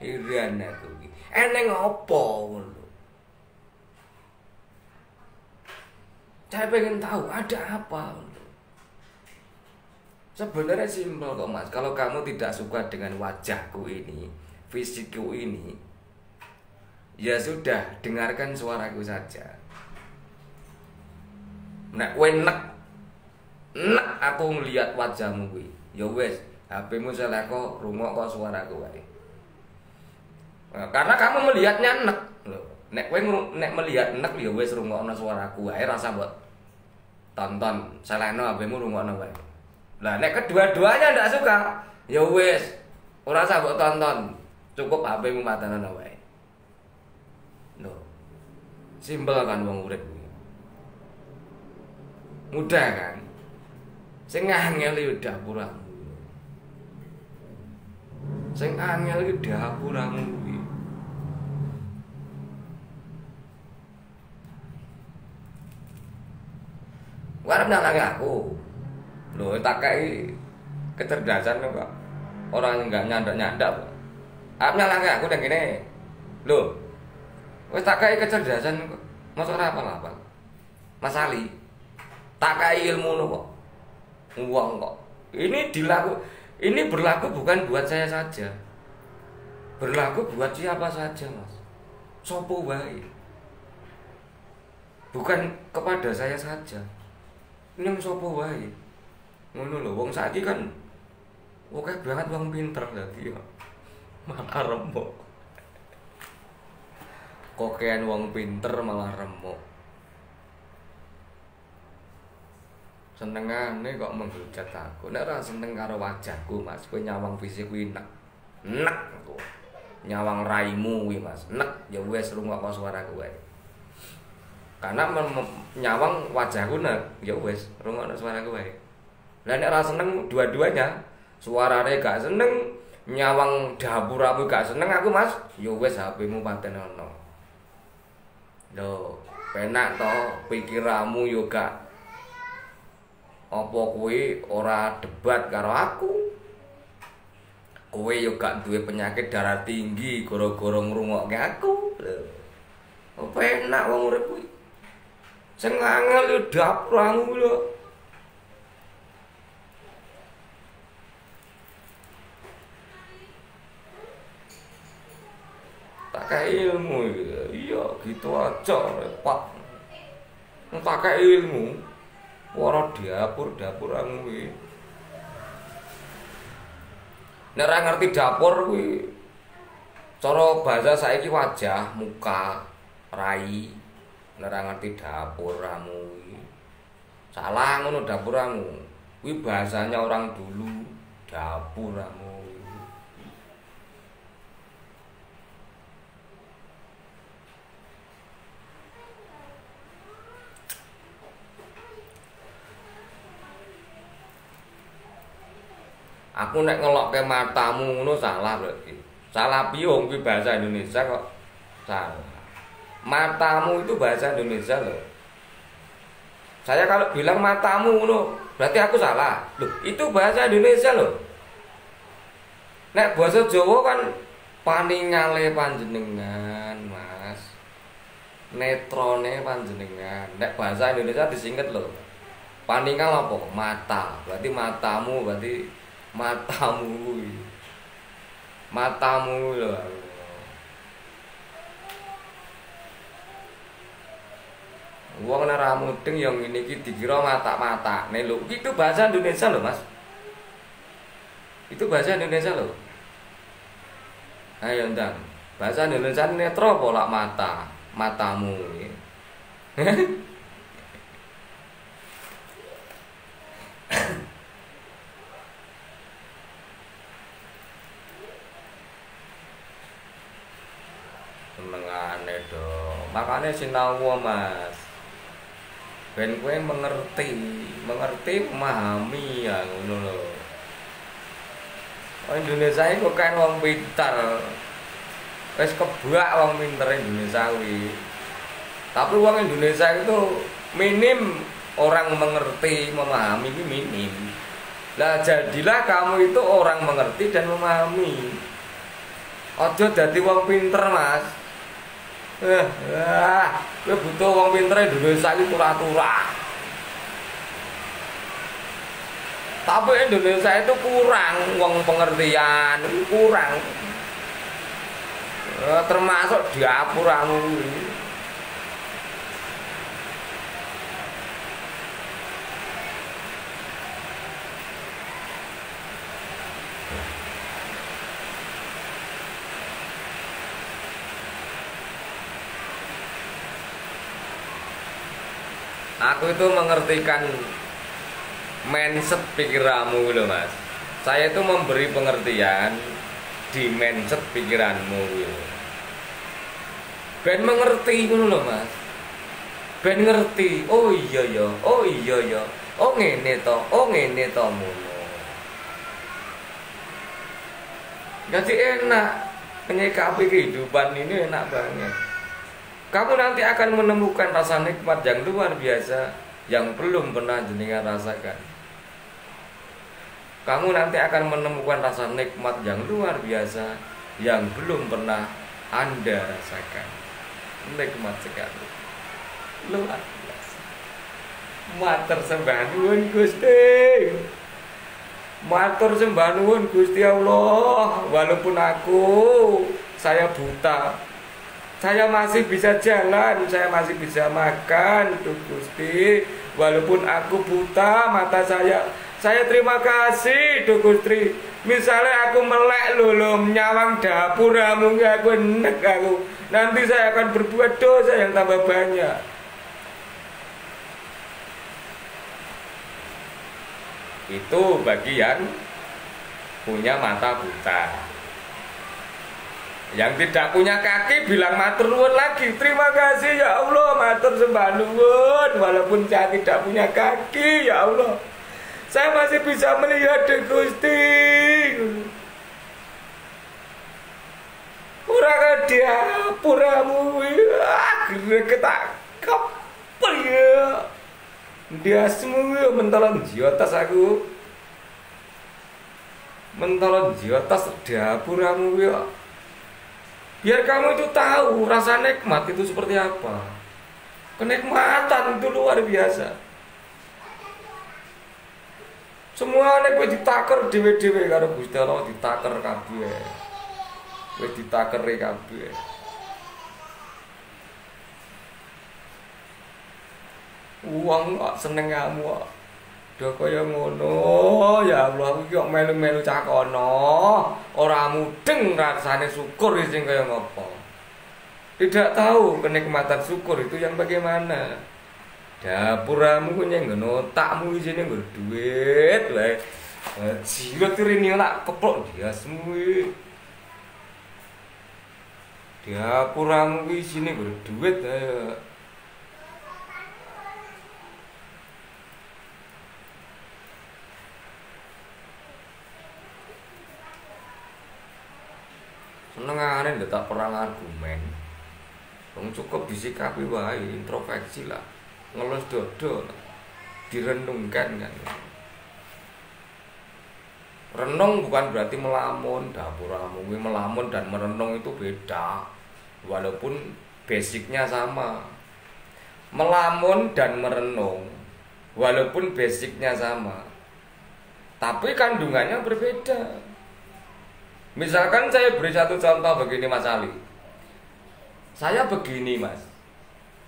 Heran aku iki. Eneng apa ngono? Saya pengen tahu ada apa. Sebenarnya simpel kok Mas. Kalau kamu tidak suka dengan wajahku ini, fisikku ini, ya sudah, dengarkan suaraku saja. Nek kowe nek aku ngelihat wajahmu kuwi, ya wis, HP-mu seleko rungok kok suaraku wae. Nah, karena kamu melihatnya nek lho. Nek kowe nek melihat nek ya wis rungokno suaraku wae, rasa mbok tonton, seleno HP-mu rungokno wae. Lah nek kedua-duanya ndak suka, ya wis, ora usah mbok tonton. Cukup HP-mu matenono wae. Lho. Simpel kan wong urip kuwi. Mudah kan? Sing angel yo dapuramu. Sing angel iki dapuramu kuwi. Warep nyanangi aku. Loh, tak kai kecerdasan kok. Orang yang enggak nyandak-nyandak. Arep nyanangi aku nang kene. Loh. Wis tak kai kecerdasan kok. Mosok ora apa-apa. Mas Ali. Tak kai ilmu kok. Uang kok. Ini berlaku bukan buat saya saja. Berlaku buat siapa saja, Mas. Sopo wae. Bukan kepada saya saja. Ini yang sopo wae. Ngono lho, wong saiki kan akeh banget wong pinter dadi ya. Malah remuk. Kokean wong pinter malah remuk. Senengane kok menghujat aku. Nek ora seneng karo wajahku, Mas, kowe nyawang fisik kuwi nek. Nek aku. Nyawang raimu kuwi, Mas. Nek ya wis rungokno suaraku wae. Karena nyawang wajahku nek ya wis rungokno suaraku wae. Lah nek ora seneng dua-duanya, suarane gak seneng, nyawang dapuramu gak seneng aku, Mas, ya wis HP-mu patenono. Lho, penak to pikiranmu yo gak apa kowe ora debat karo aku. Kowe yo gak duwe penyakit darah tinggi gara-gara ngrungokke aku. Lho. Penak wong urip kuwi. Sing angel yo dapuramu lho. Pakai ilmu iya gitu aja repot. Pakai ilmu ora dapur-dapuran kuwi. Nek ora ngerti dapur kuwi cara bahasa saiki wajah, muka, rai. Nek ora ngerti dapuramu kuwi salah ngono dapuramu. Kuwi bahasanya orang dulu, dapuramu. Aku nek ngelokke matamu ngono salah berarti. Salah piung kuwi bahasa Indonesia kok. Salah. Matamu itu bahasa Indonesia loh. Saya kalau bilang matamu ngono, berarti aku salah. Loh, itu bahasa Indonesia loh. Nek bahasa Jawa kan paningale panjenengan, Mas. Netrone panjenengan. Nek bahasa Indonesia disingkat loh. Paningal apa? Mata. Berarti matamu, berarti matamu lho. Wong nek ra mudeng yang ngene iki dikira mata-matane lho. Itu bahasa Indonesia lho, Mas. Itu bahasa Indonesia loh. Ayo ndang. Bahasa Indonesia netro pola mata, matamu. Senengane dong. Makanya sinau Mas. Ben kowe mengerti, memahami ya ngono lho. Wong Indonesia iku kan wong pintar. Wis kebak wong pinter Indonesia kuwi. Tapi wong Indonesia itu minim orang mengerti, memahami itu minim. Lah jadilah kamu itu orang mengerti dan memahami. Ojo dadi wong pinter, Mas. Kowe butuh wong pinter Indonesia iki turah-turah. Tapi Indonesia itu kurang wong pengertian, kurang. Termasuk diapuramu kuwi. Aku itu mengertikan mindset pikiranmu loh Mas. Saya itu memberi pengertian di mindset pikiranmu gitu. Ben mengerti ngono loh Mas. Ben ngerti. Oh iya ya, oh iya ya. Oh ngene to, oh ngene to ngono. Jadi enak menyikapi kehidupan ini enak banget. Kamu nanti akan menemukan rasa nikmat yang luar biasa yang belum pernah jenengan rasakan. Kamu nanti akan menemukan rasa nikmat yang luar biasa yang belum pernah Anda rasakan. Nikmat sekali. Luar biasa. Matur sembah nuwun Gusti. Matur sembah nuwun Gusti Allah. Walaupun saya buta, saya masih bisa jalan, saya masih bisa makan, tuh Gusti. Walaupun aku buta, mata saya terima kasih, tuh Gusti. Misalnya aku melek lho nyawang dapur mungkin aku enek aku. Nanti saya akan berbuat dosa yang tambah banyak. Itu bagi yang punya mata buta. Yang tidak punya kaki bilang matur nuwun lagi. Terima kasih ya Allah, matur sembah nuwun. Walaupun saya tidak punya kaki ya Allah, saya masih bisa melihat deh Gusti. Ora dia puramu akhirnya ketakap ya. Dia semua mentolong jiotas aku. Mentolong jiotas dapuramu ya. Biar kamu itu tahu rasa nikmat itu seperti apa. Kenikmatan itu luar biasa. Semua nek kowe ditaker dhewe-dhewe karo Gusti Allah ditaker kabeh. Wis ditakeri kabeh. Uang kok seneng kamu kok. Udah kaya ngono, ya Allah aku kok melu-melu cah kono. Ora mudeng rasane syukur sing kaya ngopo. Tidak tahu kenikmatan syukur itu yang bagaimana. Dapuramu ku nyeng ngono, otakmu isine nggo duit wae. Jilat rene nak keplok dia semua. Dapuramu ku isine nggo duit ayo. Senengane ndak tak perang argumen. Wong cukup disikapi wae, introspeksi lah. Ngelus dodo, direnungkan kan. Renung bukan berarti melamun, dapuramu kuwi melamun dan merenung itu beda. Walaupun basicnya sama. Melamun dan merenung walaupun basicnya sama, tapi kandungannya berbeda. Misalkan saya beri satu contoh begini Mas Ali. Saya begini Mas.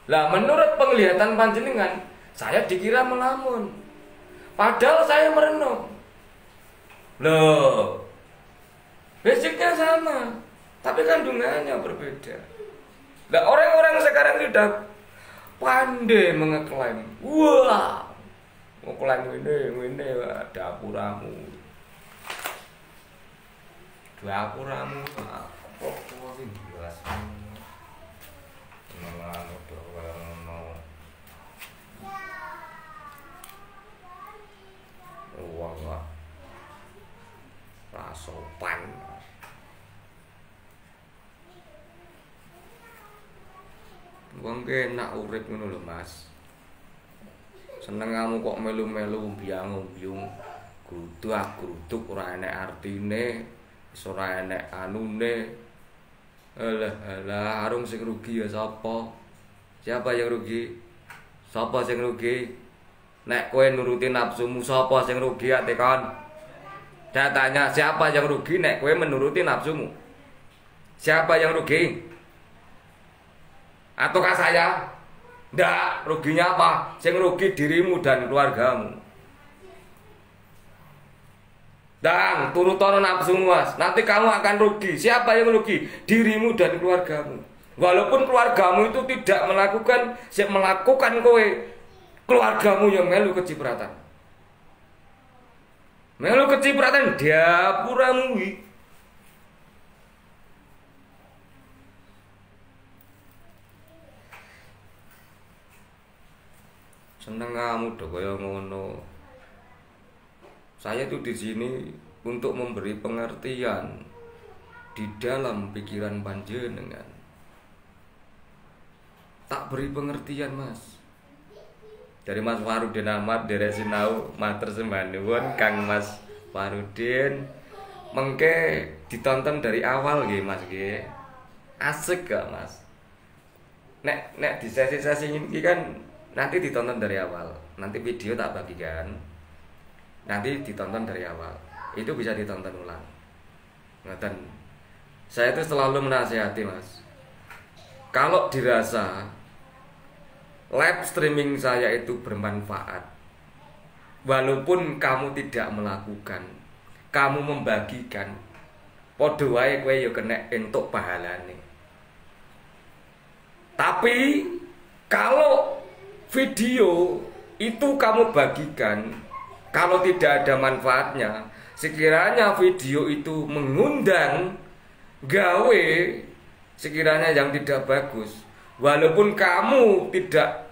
Lah menurut penglihatan panjenengan, saya dikira melamun. Padahal saya merenung. Loh, basicnya sama, tapi kandungannya berbeda. Nah, orang-orang sekarang sudah pandai mengeklaim, wah, ngeklaim ini, dapuramu, apa sih jelas, uang rasopan. Wong enak urip ngono lho, Mas. Seneng kamu kok melu-melu biang-biung, gruduk ora enek artine, wis ora enek anune. Alah, arung sing rugi ya sapa? Siapa yang rugi? Sapa sing rugi? Nek kowe nuruti nafsumu, sapa sing rugi ate kon? Saya tanya, siapa yang rugi nek kowe menuruti nafsumu? Siapa yang rugi? Ataukah saya? Ndak, ruginya apa? Yang rugi dirimu dan keluargamu. Dan turutono nafsumu, Mas. Nanti kamu akan rugi. Siapa yang rugi? Dirimu dan keluargamu. Walaupun keluargamu itu tidak melakukan kowe, keluargamu yang melu kecipratan. Melu kecipratan dapuramu iki. Seneng kamu dong kaya ngono. Saya tuh di sini untuk memberi pengertian di dalam pikiran panjenengan. Tak beri pengertian, Mas. Dari Mas Farudin Ahmad dari Sinau matur sembah nuwun Kang Mas Farudin. Mengke ditonton dari awal nggih, Mas nggih. Asik gak, Mas? Nek di sesi-sesi ini kan nanti ditonton dari awal. Nanti video tak bagikan. Nanti ditonton dari awal. Itu bisa ditonton ulang. Ngoten. Saya itu selalu menasihati, Mas. Kalau dirasa live streaming saya itu bermanfaat, walaupun kamu tidak melakukan, kamu membagikan, padha wae kowe ya kena entuk pahalane. Tapi kalau video itu kamu bagikan, kalau tidak ada manfaatnya, sekiranya video itu mengundang gawe sekiranya yang tidak bagus, walaupun kamu tidak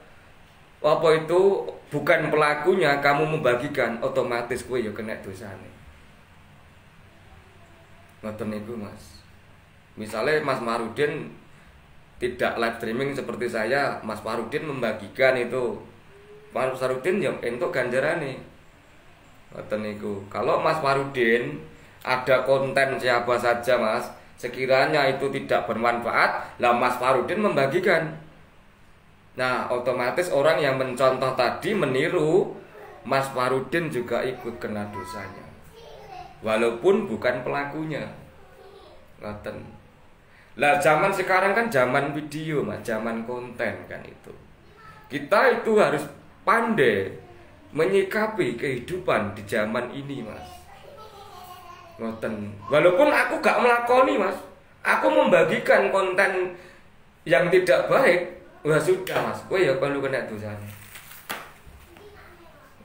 bukan pelakunya, kamu membagikan, otomatis kowe ya kena dosane. Ngoten niku, Mas. Misalnya Mas Farudin tidak live streaming seperti saya, Mas Farudin membagikan itu, Mas Farudin ya entuk ganjarane. Ngoten niku. Kalau Mas Farudin ada konten siapa saja, Mas, sekiranya itu tidak bermanfaat, lah Mas Farudin membagikan. Nah, otomatis orang yang mencontoh tadi meniru, Mas Farudin juga ikut kena dosanya. Walaupun bukan pelakunya. Ngoten. Lah zaman sekarang kan zaman video, Mas, zaman konten kan itu. Kita itu harus pandai menyikapi kehidupan di zaman ini, Mas. Ngoten. Walaupun aku gak melakoni, Mas, aku membagikan konten yang tidak baik, wah sudah, Mas, kowe ya perlu kena dosanya.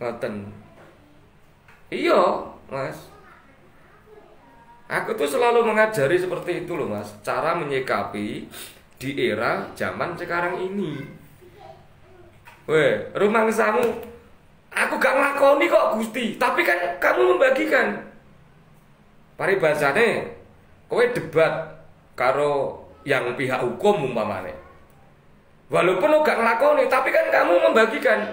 Ngoten. Iya, Mas. Aku tuh selalu mengajari seperti itu loh, Mas, cara menyikapi di era zaman sekarang ini. Weh, rumangsamu, aku gak nglakoni kok Gusti, tapi kan kamu membagikan. Paribasane kowe debat karo yang pihak hukum umpamane. Walaupun lo gak nglakoni, tapi kan kamu membagikan.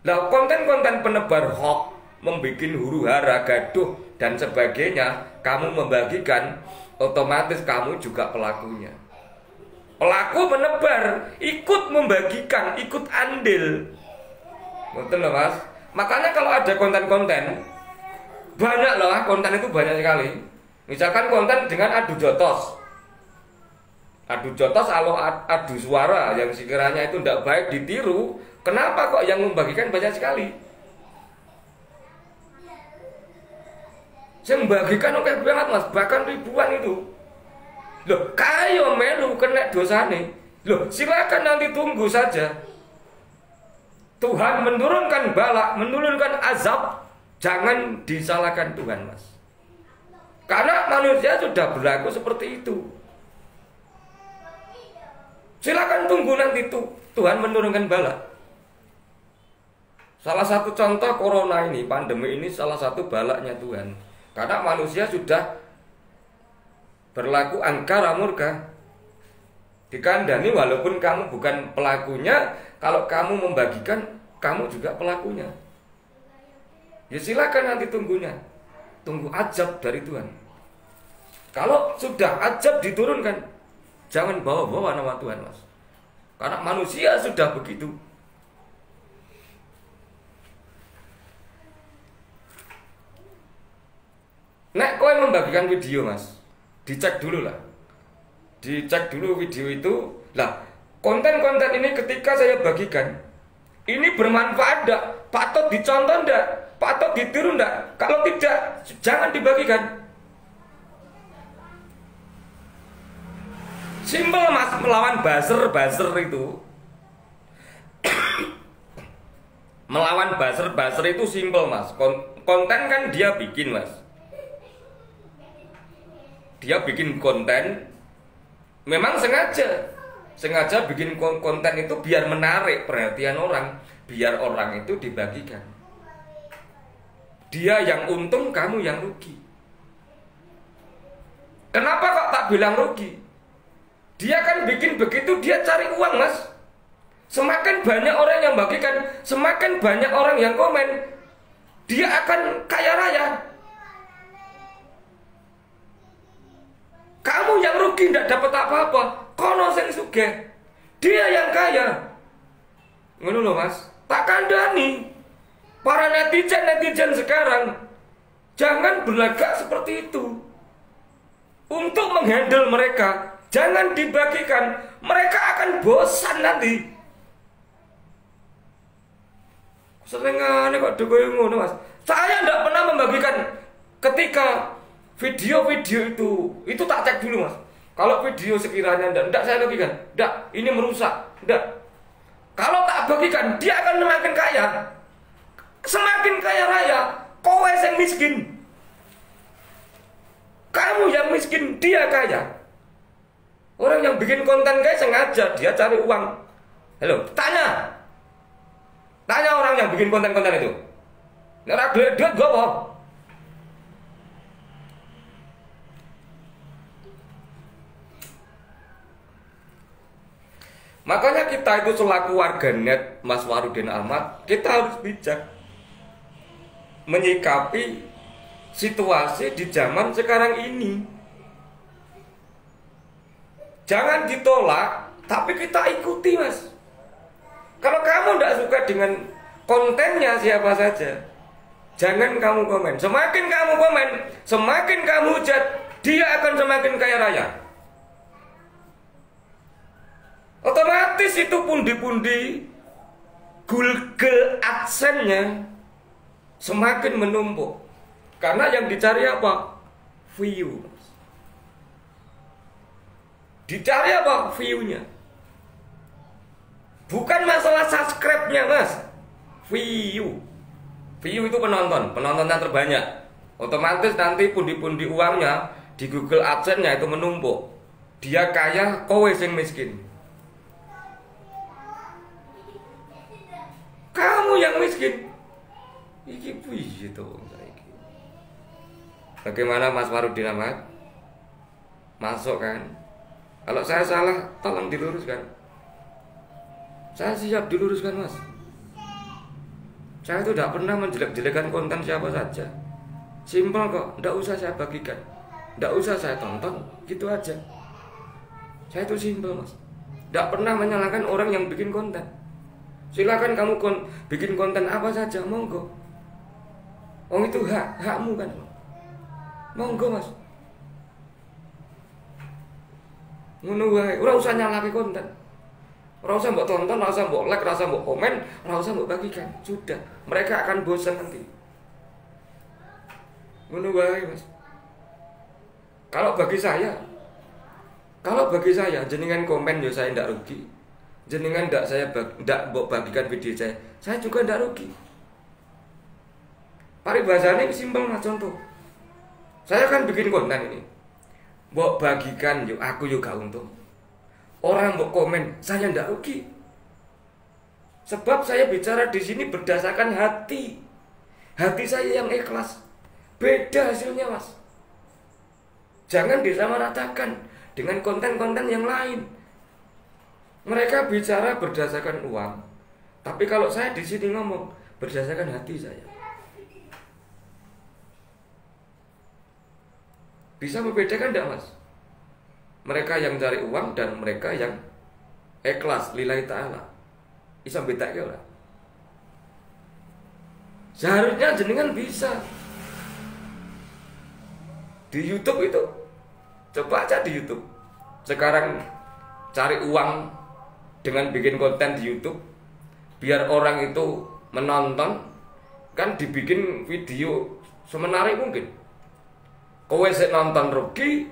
Lah konten-konten penebar hoax, membuat huru-hara, gaduh dan sebagainya, kamu membagikan, otomatis kamu juga pelakunya. Pelaku menebar, ikut membagikan, ikut andil. Betul loh, Mas. Makanya kalau ada konten-konten, banyak loh, konten itu banyak sekali. Misalkan konten dengan adu jotos. Adu jotos atau adu suara yang sekiranya itu tidak baik ditiru, kenapa kok yang membagikan banyak sekali? Saya membagikan oke banget mas, bahkan ribuan itu. Loh, kayo melu kena dosane. Loh, silakan nanti tunggu saja. Tuhan menurunkan bala, menurunkan azab, jangan disalahkan Tuhan mas. Karena manusia sudah berlaku seperti itu. Silakan tunggu nanti Tuhan menurunkan bala. Salah satu contoh corona ini, pandemi ini salah satu balanya Tuhan. Karena manusia sudah berlaku angkara murka. Dikandani walaupun kamu bukan pelakunya, kalau kamu membagikan, kamu juga pelakunya. Ya silakan nanti tunggunya. Tunggu azab dari Tuhan. Kalau sudah azab diturunkan, jangan bawa-bawa nama Tuhan mas. Karena manusia sudah begitu. Nek kowe membagikan video mas, dicek dulu lah. Dicek dulu video itu. Lah, konten-konten ini ketika saya bagikan, ini bermanfaat enggak? Patut dicontoh enggak? Patut ditiru enggak? Kalau tidak, jangan dibagikan. Simpel mas, melawan buzzer itu. Melawan buzzer itu simpel mas. Konten kan dia bikin mas. Dia bikin konten, memang sengaja bikin konten itu biar menarik perhatian orang, biar orang itu dibagikan. Dia yang untung, kamu yang rugi. Kenapa kok tak bilang rugi? Dia kan bikin begitu, dia cari uang mas. Semakin banyak orang yang bagikan, semakin banyak orang yang komen, dia akan kaya raya. Kamu yang rugi tidak dapat apa-apa. Kono sing sugih, dia yang kaya. Ngono lho mas. Tak kandani para netizen sekarang, jangan berlagak seperti itu. Untuk menghandle mereka, jangan dibagikan. Mereka akan bosan nanti. Senengane kok koyo ngono mas. Saya tidak pernah membagikan ketika video-video itu tak cek dulu mas. Kalau video sekiranya tidak saya bagikan, tidak, ini merusak, tidak. Kalau tak bagikan, dia akan semakin kaya, semakin kaya raya. Kowe yang miskin, kamu yang miskin, dia kaya. Orang yang bikin konten guys sengaja dia cari uang. Halo, tanya orang yang bikin konten-konten itu. Nek duit gue apa? Makanya kita itu selaku warganet Mas Warudin Ahmad, kita harus bijak menyikapi situasi di zaman sekarang ini. Jangan ditolak, tapi kita ikuti mas. Kalau kamu tidak suka dengan kontennya siapa saja, jangan kamu komen. Semakin kamu komen, semakin kamu hujat, dia akan semakin kaya raya. Otomatis itu pundi-pundi Google AdSense-nya semakin menumpuk. Karena yang dicari apa? View. Dicari apa? View-nya. Bukan masalah subscribe-nya mas. View. View itu penontonnya terbanyak. Otomatis nanti pundi-pundi uangnya di Google AdSense-nya itu menumpuk. Dia kaya, kowe sing miskin. Kamu yang miskin. Iki piye to saiki. Bagaimana Mas Warudin Ahmad? Masuk kan? Kalau saya salah, tolong diluruskan. Saya siap diluruskan mas. Saya itu tidak pernah menjelek-jelekan konten siapa saja. Simpel kok, tidak usah saya bagikan, tidak usah saya tonton, gitu aja. Saya itu simpel mas. Tidak pernah menyalahkan orang yang bikin konten. Silakan kamu bikin konten apa saja, monggo. Oh itu hakmu kan, monggo mas. Ngono wae, ora usah nyalahke konten. Ora usah mbok tonton, ora usah mbok like, ora usah mbok komen, ora usah mbok bagikan. Sudah, mereka akan bosan nanti. Ngono wae, Mas. Kalau bagi saya jenengan komen ya saya ndak rugi. Jenengan ndak bagikan video saya juga ndak rugi. Paribasane simpel Mas, contoh. Saya kan bikin konten ini. Mbok bagikan yo aku yo gak untung. Orang mbok komen, saya ndak rugi. Sebab saya bicara di sini berdasarkan hati. Hati saya yang ikhlas. Beda hasilnya, Mas. Jangan disamaratakan dengan konten-konten yang lain. Mereka bicara berdasarkan uang. Tapi kalau saya di sini ngomong berdasarkan hati saya. Bisa membedakan enggak, Mas? Mereka yang cari uang dan mereka yang ikhlas lillahi ta'ala. Bisa bedanya lah. Seharusnya jenengan bisa. Di YouTube itu, coba aja di YouTube. Sekarang cari uang dengan bikin konten di YouTube, biar orang itu menonton, kan dibikin video semenarik mungkin. Kowe sik nonton rugi,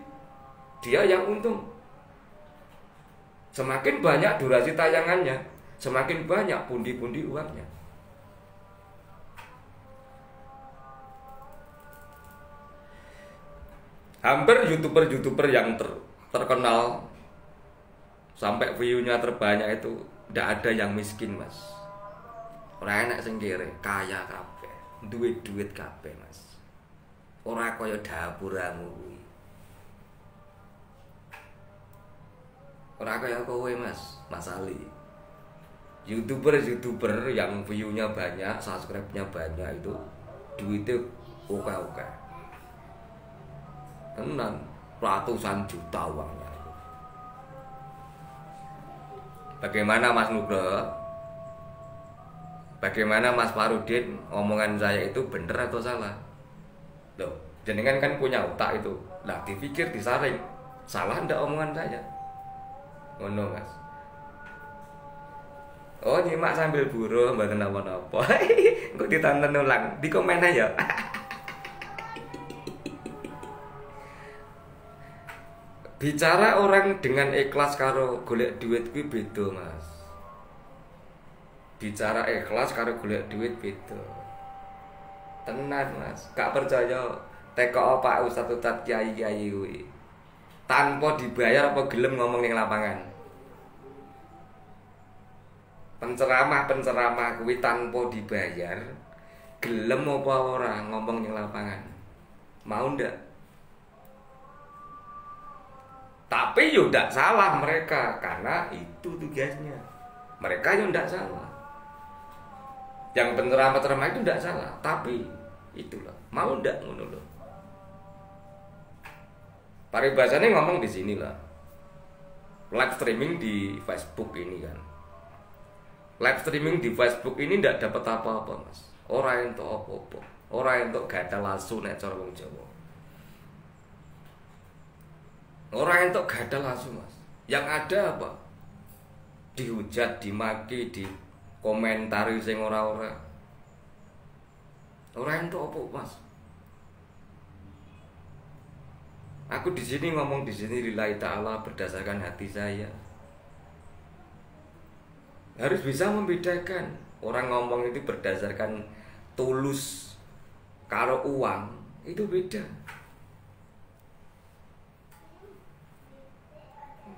dia yang untung. Semakin banyak durasi tayangannya, semakin banyak pundi-pundi uangnya. Hampir YouTuber yang terkenal sampai view-nya terbanyak itu ndak ada yang miskin, Mas. Ora enak sing kere, kaya kabeh, duit kabeh, Mas. Ora kaya dapuramu kuwi. Ora kaya kowe, Mas Ali. YouTuber yang view-nya banyak, subscribe-nya banyak itu duitnya oke. Tenan, ratusan juta uangnya. Bagaimana Mas Nugroho? Bagaimana Mas Farudin? Omongan saya itu bener atau salah? Loh, jenengan kan punya otak itu. Lah dipikir disaring. Salah ndak omongan saya? Ngono, Mas. Oh, nyimak sambil buruh mboten napa-napa. Engko ditonton ulang, di komen aja. Bicara orang dengan ikhlas karo golek duit kuwi beda, Mas. Bicara ikhlas karo golek duit beda. Tenan, Mas. Gak percaya teko Pak Ustaz Kiai kuwi. Tanpa dibayar apa gelem ngomong ning lapangan. Penceramah kuwi tanpa dibayar, gelem apa ora ngomong ning lapangan. Mau ndak? Tapi yo ndak salah mereka karena itu tugasnya. Mereka yo ndak salah. Yang penceramah itu ndak salah, tapi itulah. Mau ndak ngono lho. Paribasane ngomong di sini lah. Live streaming di Facebook ini kan. Live streaming di Facebook ini ndak dapat apa-apa, Mas. Ora entuk apa-apa. Ora entuk gatal lasu nek cara wong Jawa. Ora entuk gatal lasu, Mas. Yang ada apa? Dihujat, dimaki, di komentari sing ora-ora. Ora entuk apa, Mas. Aku di sini ngomong di sini lillahi ta'ala berdasarkan hati saya. Harus bisa membedakan. Orang ngomong itu berdasarkan tulus karo uang itu beda.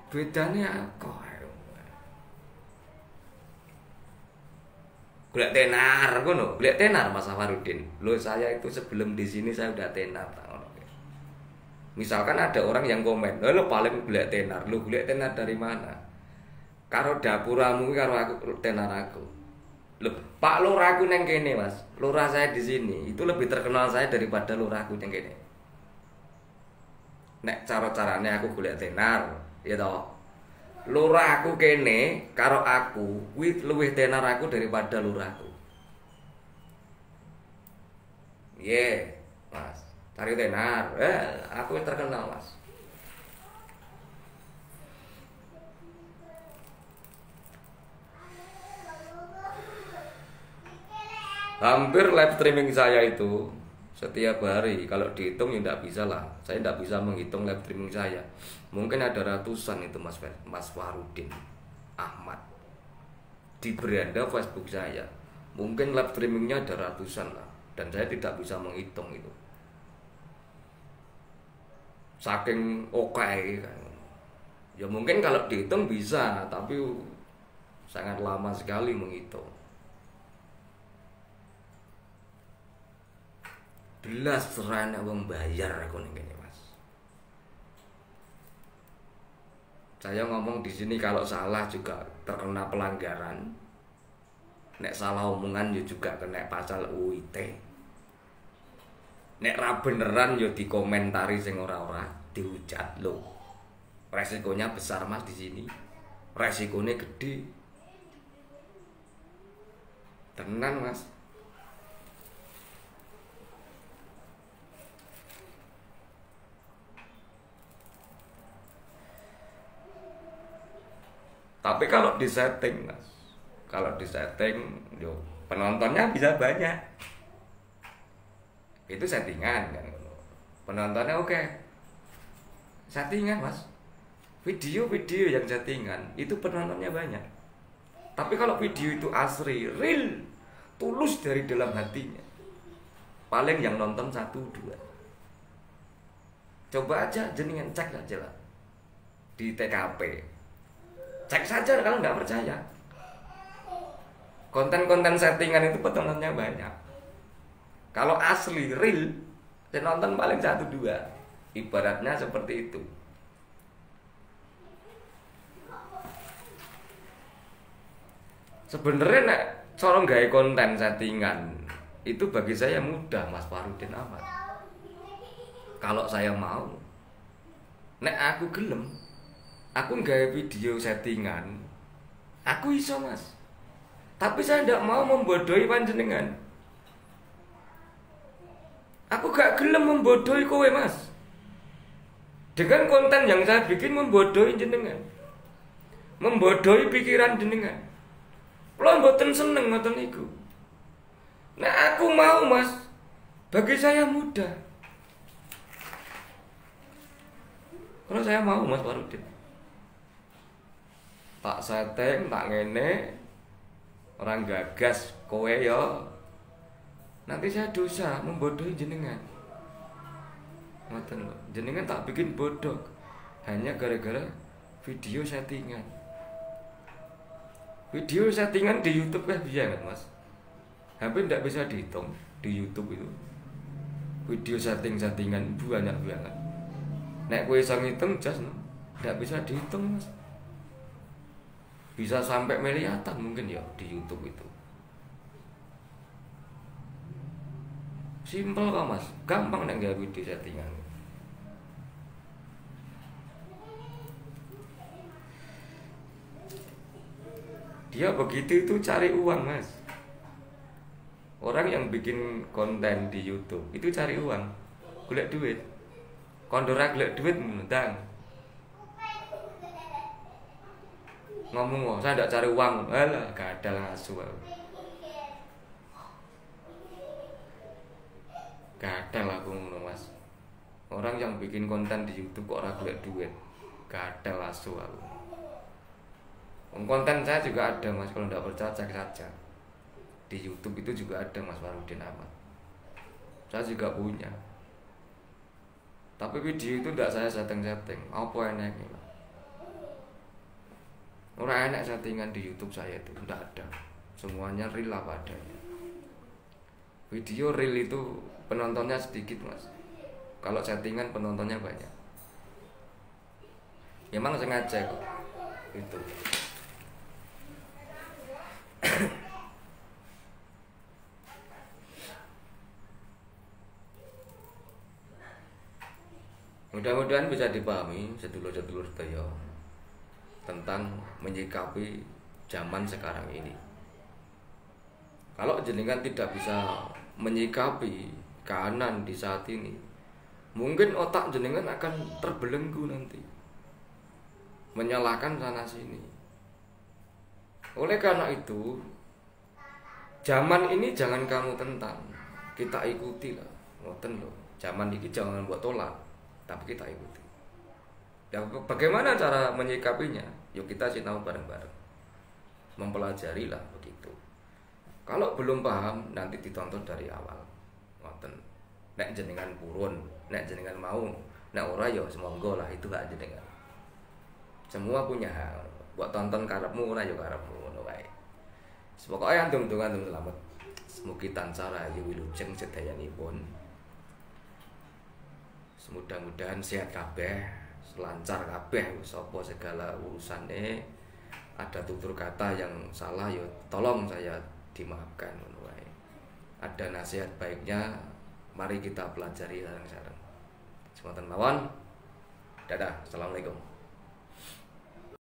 Bedanya apa? Golek tenar ngono, golek tenar Mas Farudin. Loh, saya itu sebelum di sini saya udah tenar. Misalkan ada orang yang komen, "Lo paling golek tenar, lo golek tenar dari mana?" Karo dapuramu karo aku tenar aku. Loh, Pak luraku neng kene, Mas. Lurah saya di sini itu lebih terkenal saya daripada lurahku neng kene. Nek cara-carane aku golek tenar, ya toh. Lurah aku kene karo aku kuwi luwih tenar aku daripada lurahku. Ye, Mas. Cari tenar, aku yang terkenal, Mas. Hampir live streaming saya itu setiap hari. Kalau dihitung ya tidak bisa lah. Saya tidak bisa menghitung live streaming saya. Mungkin ada ratusan itu Mas Farudin Ahmad di beranda Facebook saya. Mungkin live streamingnya ada ratusan lah. Dan saya tidak bisa menghitung itu. Saking oke kan. Ya mungkin kalau dihitung bisa, tapi sangat lama sekali menghitung. Belas serana wong bayar aku ning kene, Mas. Saya ngomong di sini kalau salah juga terkena pelanggaran. Nek salah omongan ya juga kena pasal UIT. Nek ra beneran ya dikomentari sing ora-ora, dihujat lho. Resikonya besar, Mas, di sini. Resikonya gede. Tenan, Mas. Tapi kalau disetting, Mas, kalau disetting, yo penontonnya bisa banyak. Itu settingan kan. Penontonnya oke. Settingan, Mas. Video-video yang settingan itu penontonnya banyak. Tapi kalau video itu asli, real, tulus dari dalam hatinya, paling yang nonton 1-2. Coba aja jenengan cek aja lah di TKP. Cek saja kalau nggak percaya. Konten-konten settingan itu penontonnya banyak. Kalau asli real, saya nonton paling 1-2. Ibaratnya seperti itu. Sebenarnya nek cara gawe konten settingan itu bagi saya mudah, Mas Farudin Ahmad. Kalau saya mau, nek aku gelem, aku gawe video settingan, aku iso, Mas. Tapi saya tidak mau membodohi panjenengan. Aku gak gelem membodohi kowe, Mas. Dengan konten yang saya bikin membodohi jenengan, membodohi pikiran jenengan. Kalau mboten seneng ngoten niku. Nah aku mau, Mas. Bagi saya mudah. Kalau saya mau, Mas Farudin. Tak setting, tak ngene, orang gagas kowe yo. Nanti saya dosa membodohi jenengan. Ngoten lho. Jenengan tak bikin bodoh hanya gara-gara video settingan. Video settingan di YouTube kan bisa kan, Mas? Hampir tidak bisa dihitung di YouTube itu. Video settingan banyak banget. Nek kowe iso ngitung jas no, tidak bisa dihitung, Mas. Bisa sampai miliaran mungkin ya di YouTube itu. Simpel kok, Mas. Gampang nek gawe video settingan. Dia begitu itu cari uang, Mas. Orang yang bikin konten di YouTube itu cari uang, golek duit. Kondora golek duit menentang. Ngomong, saya tidak cari uang. Alah, gak ada ngasu. Gak ada lah aku ngono, Mas. Orang yang bikin konten di YouTube kok ora golek duit. Gak ada lasu aku. Konten saya juga ada, Mas, kalau tidak percaya cek saja. Di YouTube itu juga ada, Mas Farudin Ahmad. Saya juga punya. Tapi video itu tidak saya setting-setting. Apa enaknya? Orang enak settingan di YouTube saya itu tidak ada. Semuanya real apa adanya. Video real itu penontonnya sedikit, Mas. Kalau settingan penontonnya banyak. Memang sengaja kok. Itu. Mudah-mudahan bisa dipahami sedulur-sedulur sedaya tentang menyikapi zaman sekarang ini. Kalau jenengan tidak bisa menyikapi keadaan di saat ini, mungkin otak jenengan akan terbelenggu nanti, menyalahkan sana sini. Oleh karena itu, zaman ini jangan kamu tentang, kita ikutilah. Ngoten lho. Zaman ini jangan buat tolak, tapi kita ikuti. Ya bagaimana cara menyikapinya? Yuk kita sinau bareng-bareng. Mempelajari lah begitu. Kalau belum paham nanti ditonton dari awal. Ngoten. Nek jenengan purun, nek jenengan mau, nek ora ya semonggo lah itu hak jenengan. Semua punya hak. Buat tonton karepmu ora ya karepmu ngono wae. Pokoke andung-andung selamat. Mugi tansah rahayu wilujeng sedayanipun. Mudah-mudahan sehat kabeh, lancar kabeh sapa segala urusane. Ada tutur kata yang salah ya tolong saya dimaafkan ngono wae. Ada nasihat baiknya, mari kita pelajari sareng-sareng. Semonten mawon. Dadah, assalamualaikum.